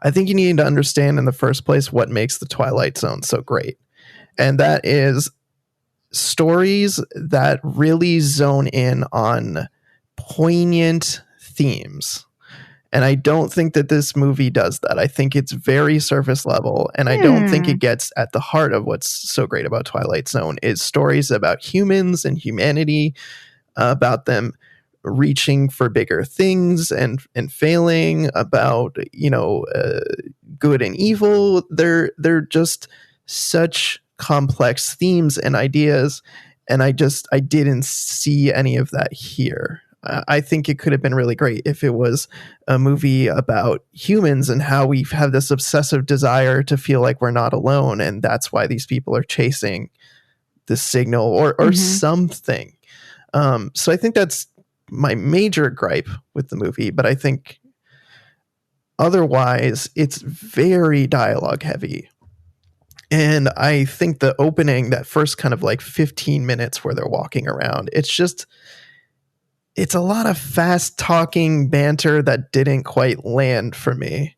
I think you need to understand in the first place what makes the Twilight Zone so great, and that is stories that really zone in on poignant themes. And I don't think that this movie does that. I think it's very surface level, and I don't think it gets at the heart of what's so great about Twilight Zone is stories about humans and humanity, about them reaching for bigger things and failing, about good and evil. They're just such complex themes and ideas, and I didn't see any of that here. I think it could have been really great if it was a movie about humans and how we have this obsessive desire to feel like we're not alone. And that's why these people are chasing the signal or something. So I think that's my major gripe with the movie. But I think otherwise, it's very dialogue heavy. And I think the opening, that first kind of like 15 minutes where they're walking around, it's a lot of fast talking banter that didn't quite land for me.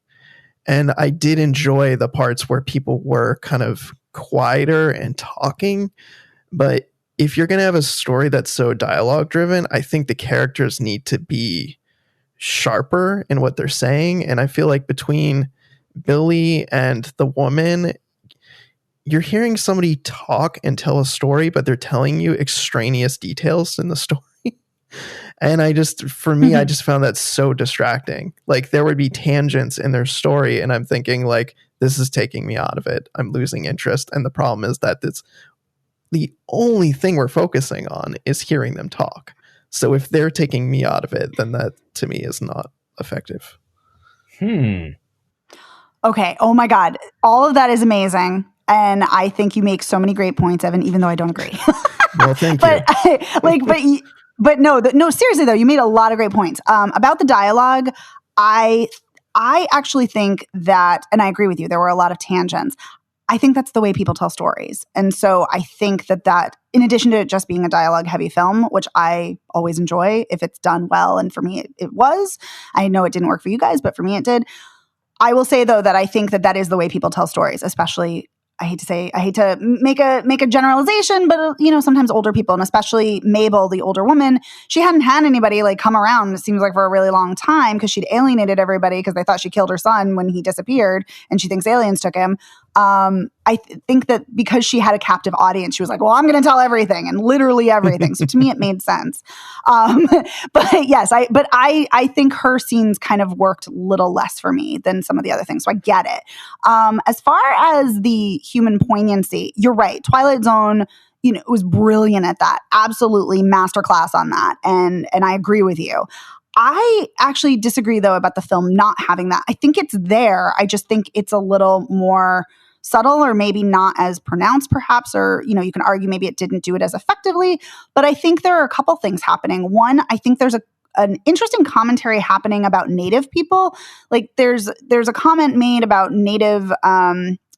And I did enjoy the parts where people were kind of quieter and talking. But if you're going to have a story that's so dialogue driven, I think the characters need to be sharper in what they're saying. And I feel like between Billy and the woman, you're hearing somebody talk and tell a story, but they're telling you extraneous details in the story. And I just found that so distracting. Like there would be tangents in their story, and I'm thinking like, this is taking me out of it. I'm losing interest. And the problem is that the only thing we're focusing on is hearing them talk. So if they're taking me out of it, then that to me is not effective. Okay. Oh my God. All of that is amazing. And I think you make so many great points, Evan, even though I don't agree. Well, thank you. But no, seriously though, you made a lot of great points. About the dialogue, I actually think that, and I agree with you, there were a lot of tangents. I think that's the way people tell stories. And so I think that in addition to it just being a dialogue heavy film, which I always enjoy if it's done well, and for me it was. I know it didn't work for you guys, but for me it did. I will say though that I think that is the way people tell stories, especially I hate to make a generalization, but sometimes older people, and especially Mabel, the older woman, she hadn't had anybody like come around, it seems like, for a really long time because she'd alienated everybody because they thought she killed her son when he disappeared and she thinks aliens took him. I think that because she had a captive audience, she was like, well, I'm going to tell everything and literally everything. So to me, it made sense. But yes, I think her scenes kind of worked a little less for me than some of the other things. So I get it. As far as the human poignancy, you're right. Twilight Zone, it was brilliant at that. Absolutely masterclass on that. And I agree with you. I actually disagree, though, about the film not having that. I think it's there. I just think it's a little more subtle or maybe not as pronounced, perhaps, or, you can argue maybe it didn't do it as effectively. But I think there are a couple things happening. One, I think there's an interesting commentary happening about Native people. Like there's a comment made about Native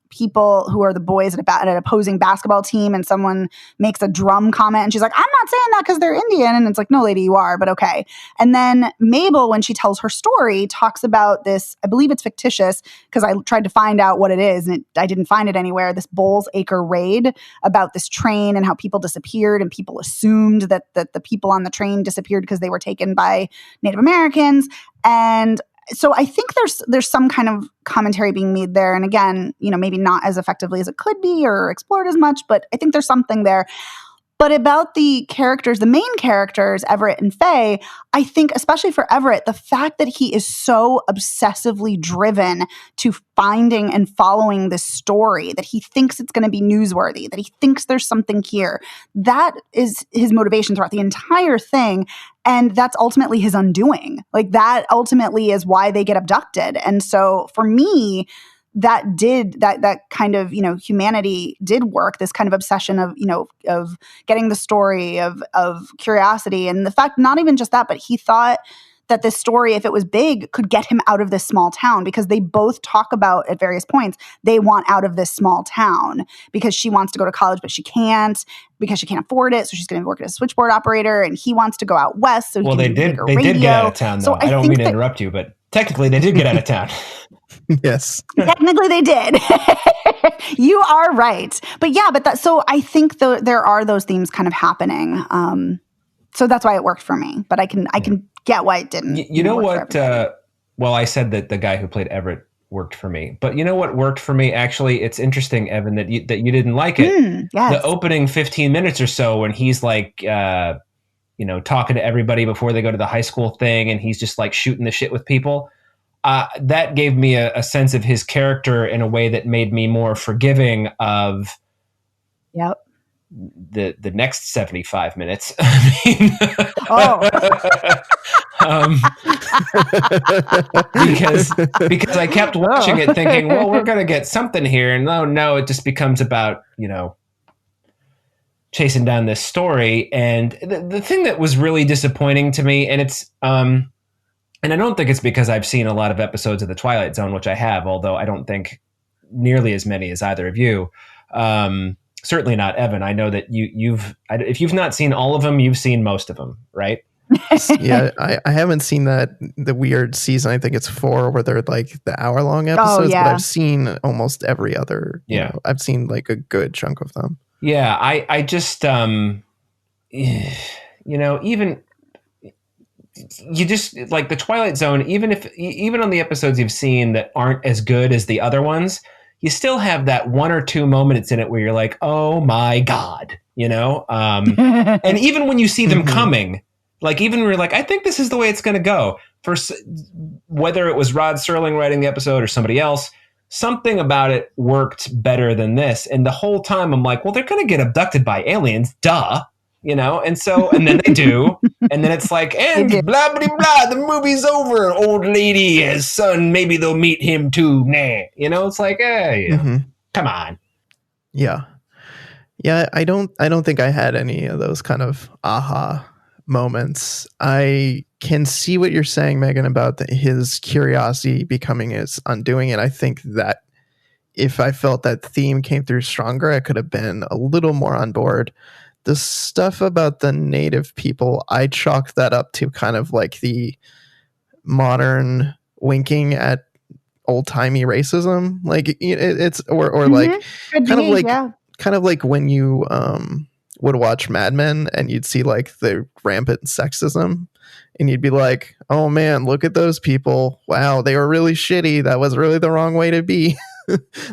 people who are the boys at an opposing basketball team, and someone makes a drum comment and she's like, I'm not saying that because they're Indian. And it's like, no, lady, you are, but okay. And then Mabel, when she tells her story, talks about this, I believe it's fictitious because I tried to find out what it is and I didn't find it anywhere, this Bulls Acre raid about this train and how people disappeared, and people assumed that the people on the train disappeared because they were taken by Native Americans. And so I think there's some kind of commentary being made there. And again, maybe not as effectively as it could be or explored as much, but I think there's something there. But about the characters, the main characters, Everett and Faye, I think especially for Everett, the fact that he is so obsessively driven to finding and following this story, that he thinks it's going to be newsworthy, that he thinks there's something here, that is his motivation throughout the entire thing. And that's ultimately his undoing. Like that ultimately is why they get abducted. And so for me, that kind of, humanity did work, this kind of obsession of getting the story, of curiosity. And the fact, not even just that, but he thought that this story, if it was big, could get him out of this small town, because they both talk about at various points, they want out of this small town because she wants to go to college, but she can't because she can't afford it. So she's going to work as a switchboard operator, and he wants to go out west. So they did get out of town, though. So I don't mean to interrupt you, but technically they did get out of town. Yes. Technically they did. You are right. So I think there are those themes kind of happening. So that's why it worked for me, but I can get why it didn't. You know what? I said that the guy who played Everett worked for me, but you know what worked for me? Actually, it's interesting, Evan, that you didn't like it. Yes. The opening 15 minutes or so, when he's like, talking to everybody before they go to the high school thing, and he's just like shooting the shit with people. That gave me a sense of his character in a way that made me more forgiving of the next 75 minutes. Because I kept watching it thinking, well, we're going to get something here. And no, it just becomes about, chasing down this story. And the thing that was really disappointing to me, and it's, and I don't think it's because I've seen a lot of episodes of The Twilight Zone, which I have, although I don't think nearly as many as either of you. Certainly not Evan. I know that if you've not seen all of them, you've seen most of them, right? Yeah, I haven't seen the weird season. I think it's 4 where they're like the hour-long episodes, but I've seen almost every other. I've seen like a good chunk of them. Yeah, I just, even you just like The Twilight Zone, even on the episodes you've seen that aren't as good as the other ones, you still have that 1 or 2 moments in it where you're like, oh my God, and even when you see them coming, like even when you're like, I think this is the way it's going to go, whether it was Rod Serling writing the episode or somebody else, something about it worked better than this. And the whole time I'm like, well, they're going to get abducted by aliens, duh. And then they do, and then it's like, and blah, blah, blah, the movie's over. Old lady, his son, maybe they'll meet him too. Nah. It's like, come on. Yeah. Yeah, I don't think I had any of those kind of aha moments. I can see what you're saying, Megan, about his curiosity becoming his undoing. And I think that if I felt that theme came through stronger, I could have been a little more on board. The stuff about the native people, I chalked that up to kind of like the modern winking at old-timey racism. Like it's or like kind of like when you would watch Mad Men and you'd see like the rampant sexism and you'd be like, oh man, look at those people. Wow, they were really shitty. That was really the wrong way to be.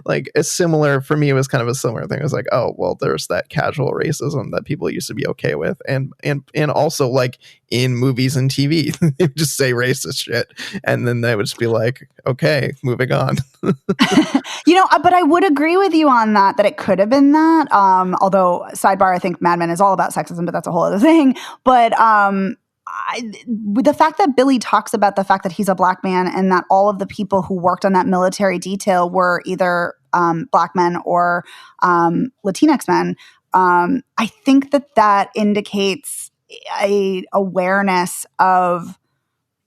Like a similar, for me, it was kind of a similar thing. It was like, oh, well, there's that casual racism that people used to be okay with. And also like in movies and TV, they would just say racist shit. And then they would just be like, okay, moving on. But I would agree with you on that it could have been that. Although sidebar, I think Mad Men is all about sexism, but that's a whole other thing. But the fact that Billy talks about the fact that he's a black man and that all of the people who worked on that military detail were either black men or Latinx men, I think that indicates a awareness of,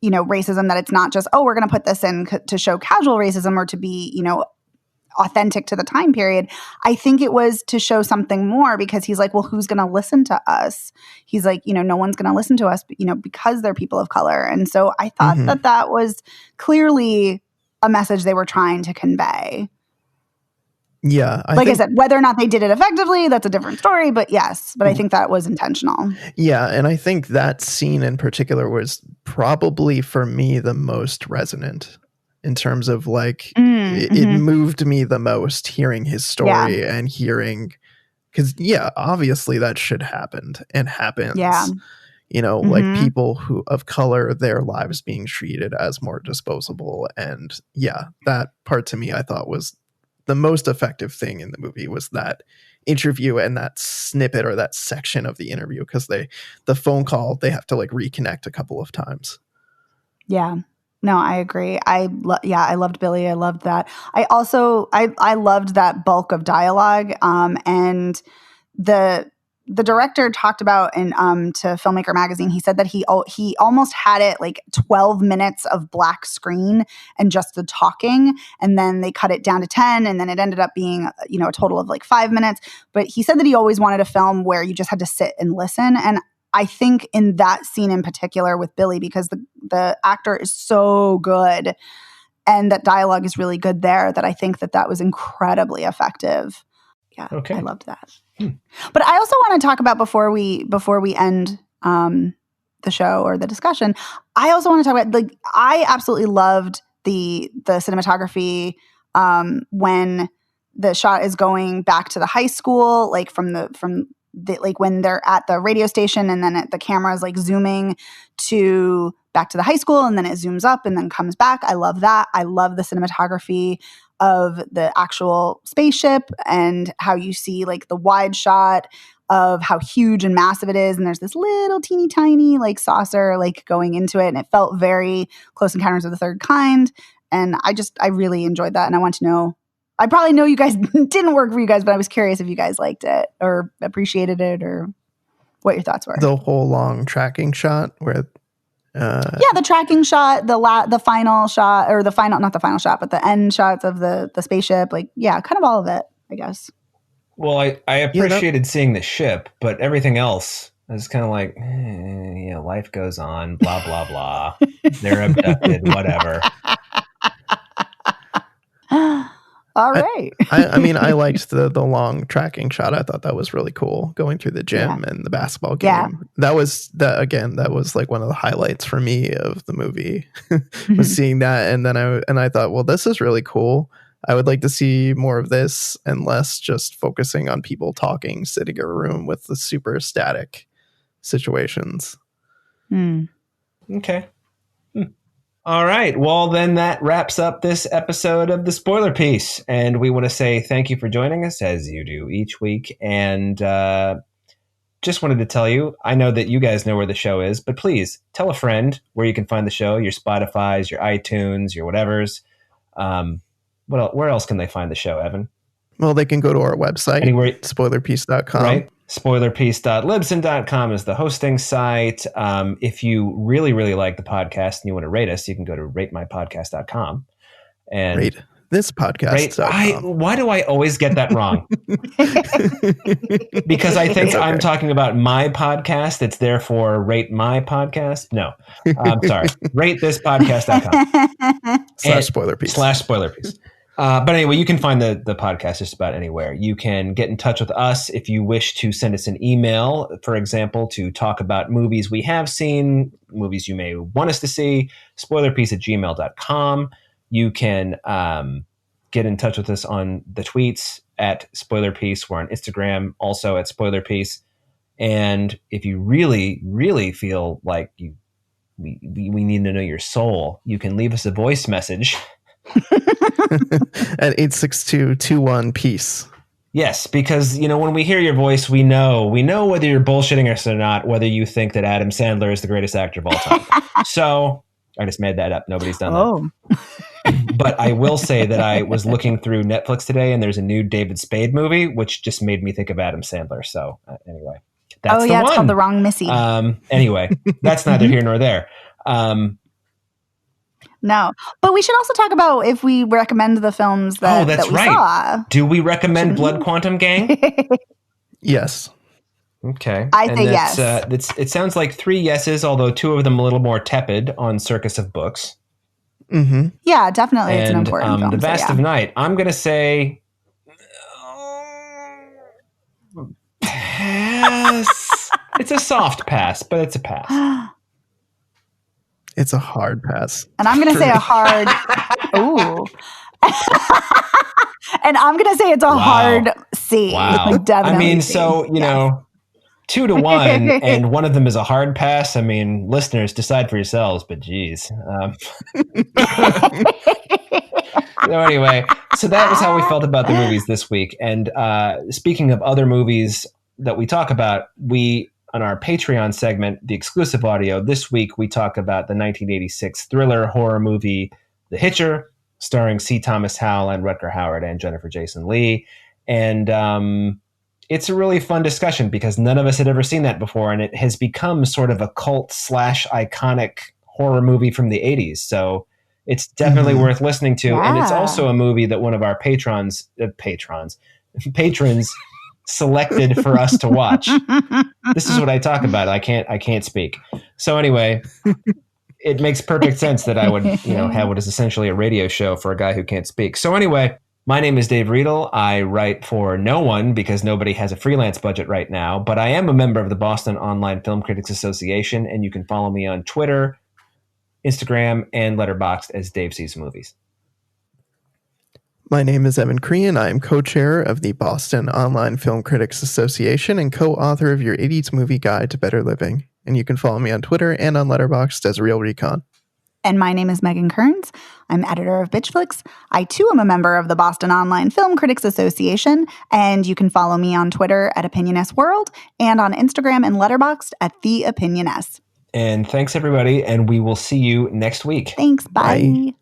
racism, that it's not just, oh, we're going to put this in to show casual racism or to be, authentic to the time period. I think it was to show something more, because he's like, well, who's going to listen to us? He's like, no one's going to listen to us, because they're people of color. And so I thought that was clearly a message they were trying to convey. Yeah. I said, whether or not they did it effectively, that's a different story, but yes, but I think that was intentional. Yeah. And I think that scene in particular was probably for me the most resonant. In terms of like, it moved me the most hearing his story and hearing, because obviously that shit happened and happens. Yeah. Like people who of color, their lives being treated as more disposable. And that part to me, I thought was the most effective thing in the movie, was that interview and that snippet or that section of the interview, because the phone call, they have to like reconnect a couple of times. Yeah. No, I agree. I loved Billy. I loved that. I also I loved that bulk of dialogue. And the director talked about in to Filmmaker Magazine. He said that he almost had it like 12 minutes of black screen and just the talking, and then they cut it down to 10, and then it ended up being a total of like 5 minutes. But he said that he always wanted a film where you just had to sit and listen. And I think in that scene in particular with Billy, because the actor is so good and that dialogue is really good there, that I think that was incredibly effective. Yeah, okay. I loved that. But I also want to talk about before we end the show or the discussion, I also want to talk about, like, I absolutely loved the cinematography when the shot is going back to the high school, like from like when they're at the radio station, and then the camera is like zooming to back to the high school, and then it zooms up and then comes back. I love that. I love the cinematography of the actual spaceship and how you see like the wide shot of how huge and massive it is. And there's this little teeny tiny like saucer like going into it. And it felt very Close Encounters of the Third Kind. And I really enjoyed that. And I want to know, I probably know you guys didn't work for you guys, but I was curious if you guys liked it or appreciated it or what your thoughts were. The whole long tracking shot where the tracking shot, the final shot, or not the final shot, but the end shots of the spaceship, like, kind of all of it, I guess. Well, I appreciated seeing the ship, but everything else is kind of like, life goes on, blah, blah, blah. They're abducted, whatever. All right. I mean, I liked the long tracking shot. I thought that was really cool, going through the gym and the basketball game. Yeah. That was like one of the highlights for me of the movie, was seeing that. And then I thought, well, this is really cool. I would like to see more of this and less just focusing on people talking, sitting in a room with the super static situations. Okay. All right. Well, then that wraps up this episode of The Spoiler Piece. And we want to say thank you for joining us, as you do each week. And just wanted to tell you, I know that you guys know where the show is, but please tell a friend where you can find the show, your Spotify's, your iTunes, your whatevers. Where else can they find the show, Evan? Well, they can go to our website, spoilerpiece.com. Right. Spoilerpiece.libsyn.com is the hosting site. If you really, really like the podcast and you want to rate us, you can go to ratemypodcast.com. And rate this podcast. Why do I always get that wrong? Because I think I'm talking about my podcast. It's therefore rate my podcast. No, I'm sorry. Rate this podcast.com. /spoilerpiece. But anyway, you can find the podcast just about anywhere. You can get in touch with us if you wish to send us an email, for example, to talk about movies we have seen, movies you may want us to see, spoilerpiece@gmail.com. You can get in touch with us on the tweets at spoilerpiece. We're on Instagram, also at spoilerpiece. And if you really, really feel like we need to know your soul, you can leave us a voice message. At 862-21-PEACE. Yes, because when we hear your voice, we know whether you're bullshitting us or not, whether you think that Adam Sandler is the greatest actor of all time. So I just made that up. Nobody's done that. But I will say that I was looking through Netflix today, and there's a new David Spade movie, which just made me think of Adam Sandler. So anyway, that's the one. It's called The Wrong Missy. Anyway, that's neither here nor there. No, but we should also talk about if we recommend the films that we saw. Do we recommend Blood Quantum Gang? Yes. Okay. I say yes. It sounds like 3 yeses, although 2 of them a little more tepid on Circus of Books. Mm-hmm. Yeah, definitely. It's an important film. The Vast of Night. I'm going to say pass. It's a soft pass, but it's a pass. It's a hard pass. And I'm going to say a hard. Ooh. And I'm going to say it's a hard C. Wow. Like definitely. I mean, so, 2-1, and one of them is a hard pass. I mean, listeners, decide for yourselves, but geez. So anyway, so that was how we felt about the movies this week. And speaking of other movies that we talk about, on our Patreon segment, the exclusive audio, this week we talk about the 1986 thriller horror movie, The Hitcher, starring C. Thomas Howell and Rutger Hauer and Jennifer Jason Leigh. And it's a really fun discussion because none of us had ever seen that before, and it has become sort of a cult/iconic horror movie from the 80s. So it's definitely worth listening to. Yeah. And it's also a movie that one of our patrons selected for us to watch. This is what I talk about. I can't speak. So anyway, it makes perfect sense that I would, have what is essentially a radio show for a guy who can't speak. So anyway, my name is Dave Riedel. I write for no one because nobody has a freelance budget right now, but I am a member of the Boston Online Film Critics Association, and you can follow me on Twitter, Instagram, and Letterboxd as Dave Sees Movies. My name is Evan Crean. I am co-chair of the Boston Online Film Critics Association and co-author of your 80s movie guide to better living. And you can follow me on Twitter and on Letterboxd as Real Recon. And my name is Megan Kearns. I'm editor of Bitchflix. I, too, am a member of the Boston Online Film Critics Association, and you can follow me on Twitter at OpinionSWorld and on Instagram and Letterboxd at TheOpinionS. And thanks, everybody, and we will see you next week. Thanks. Bye.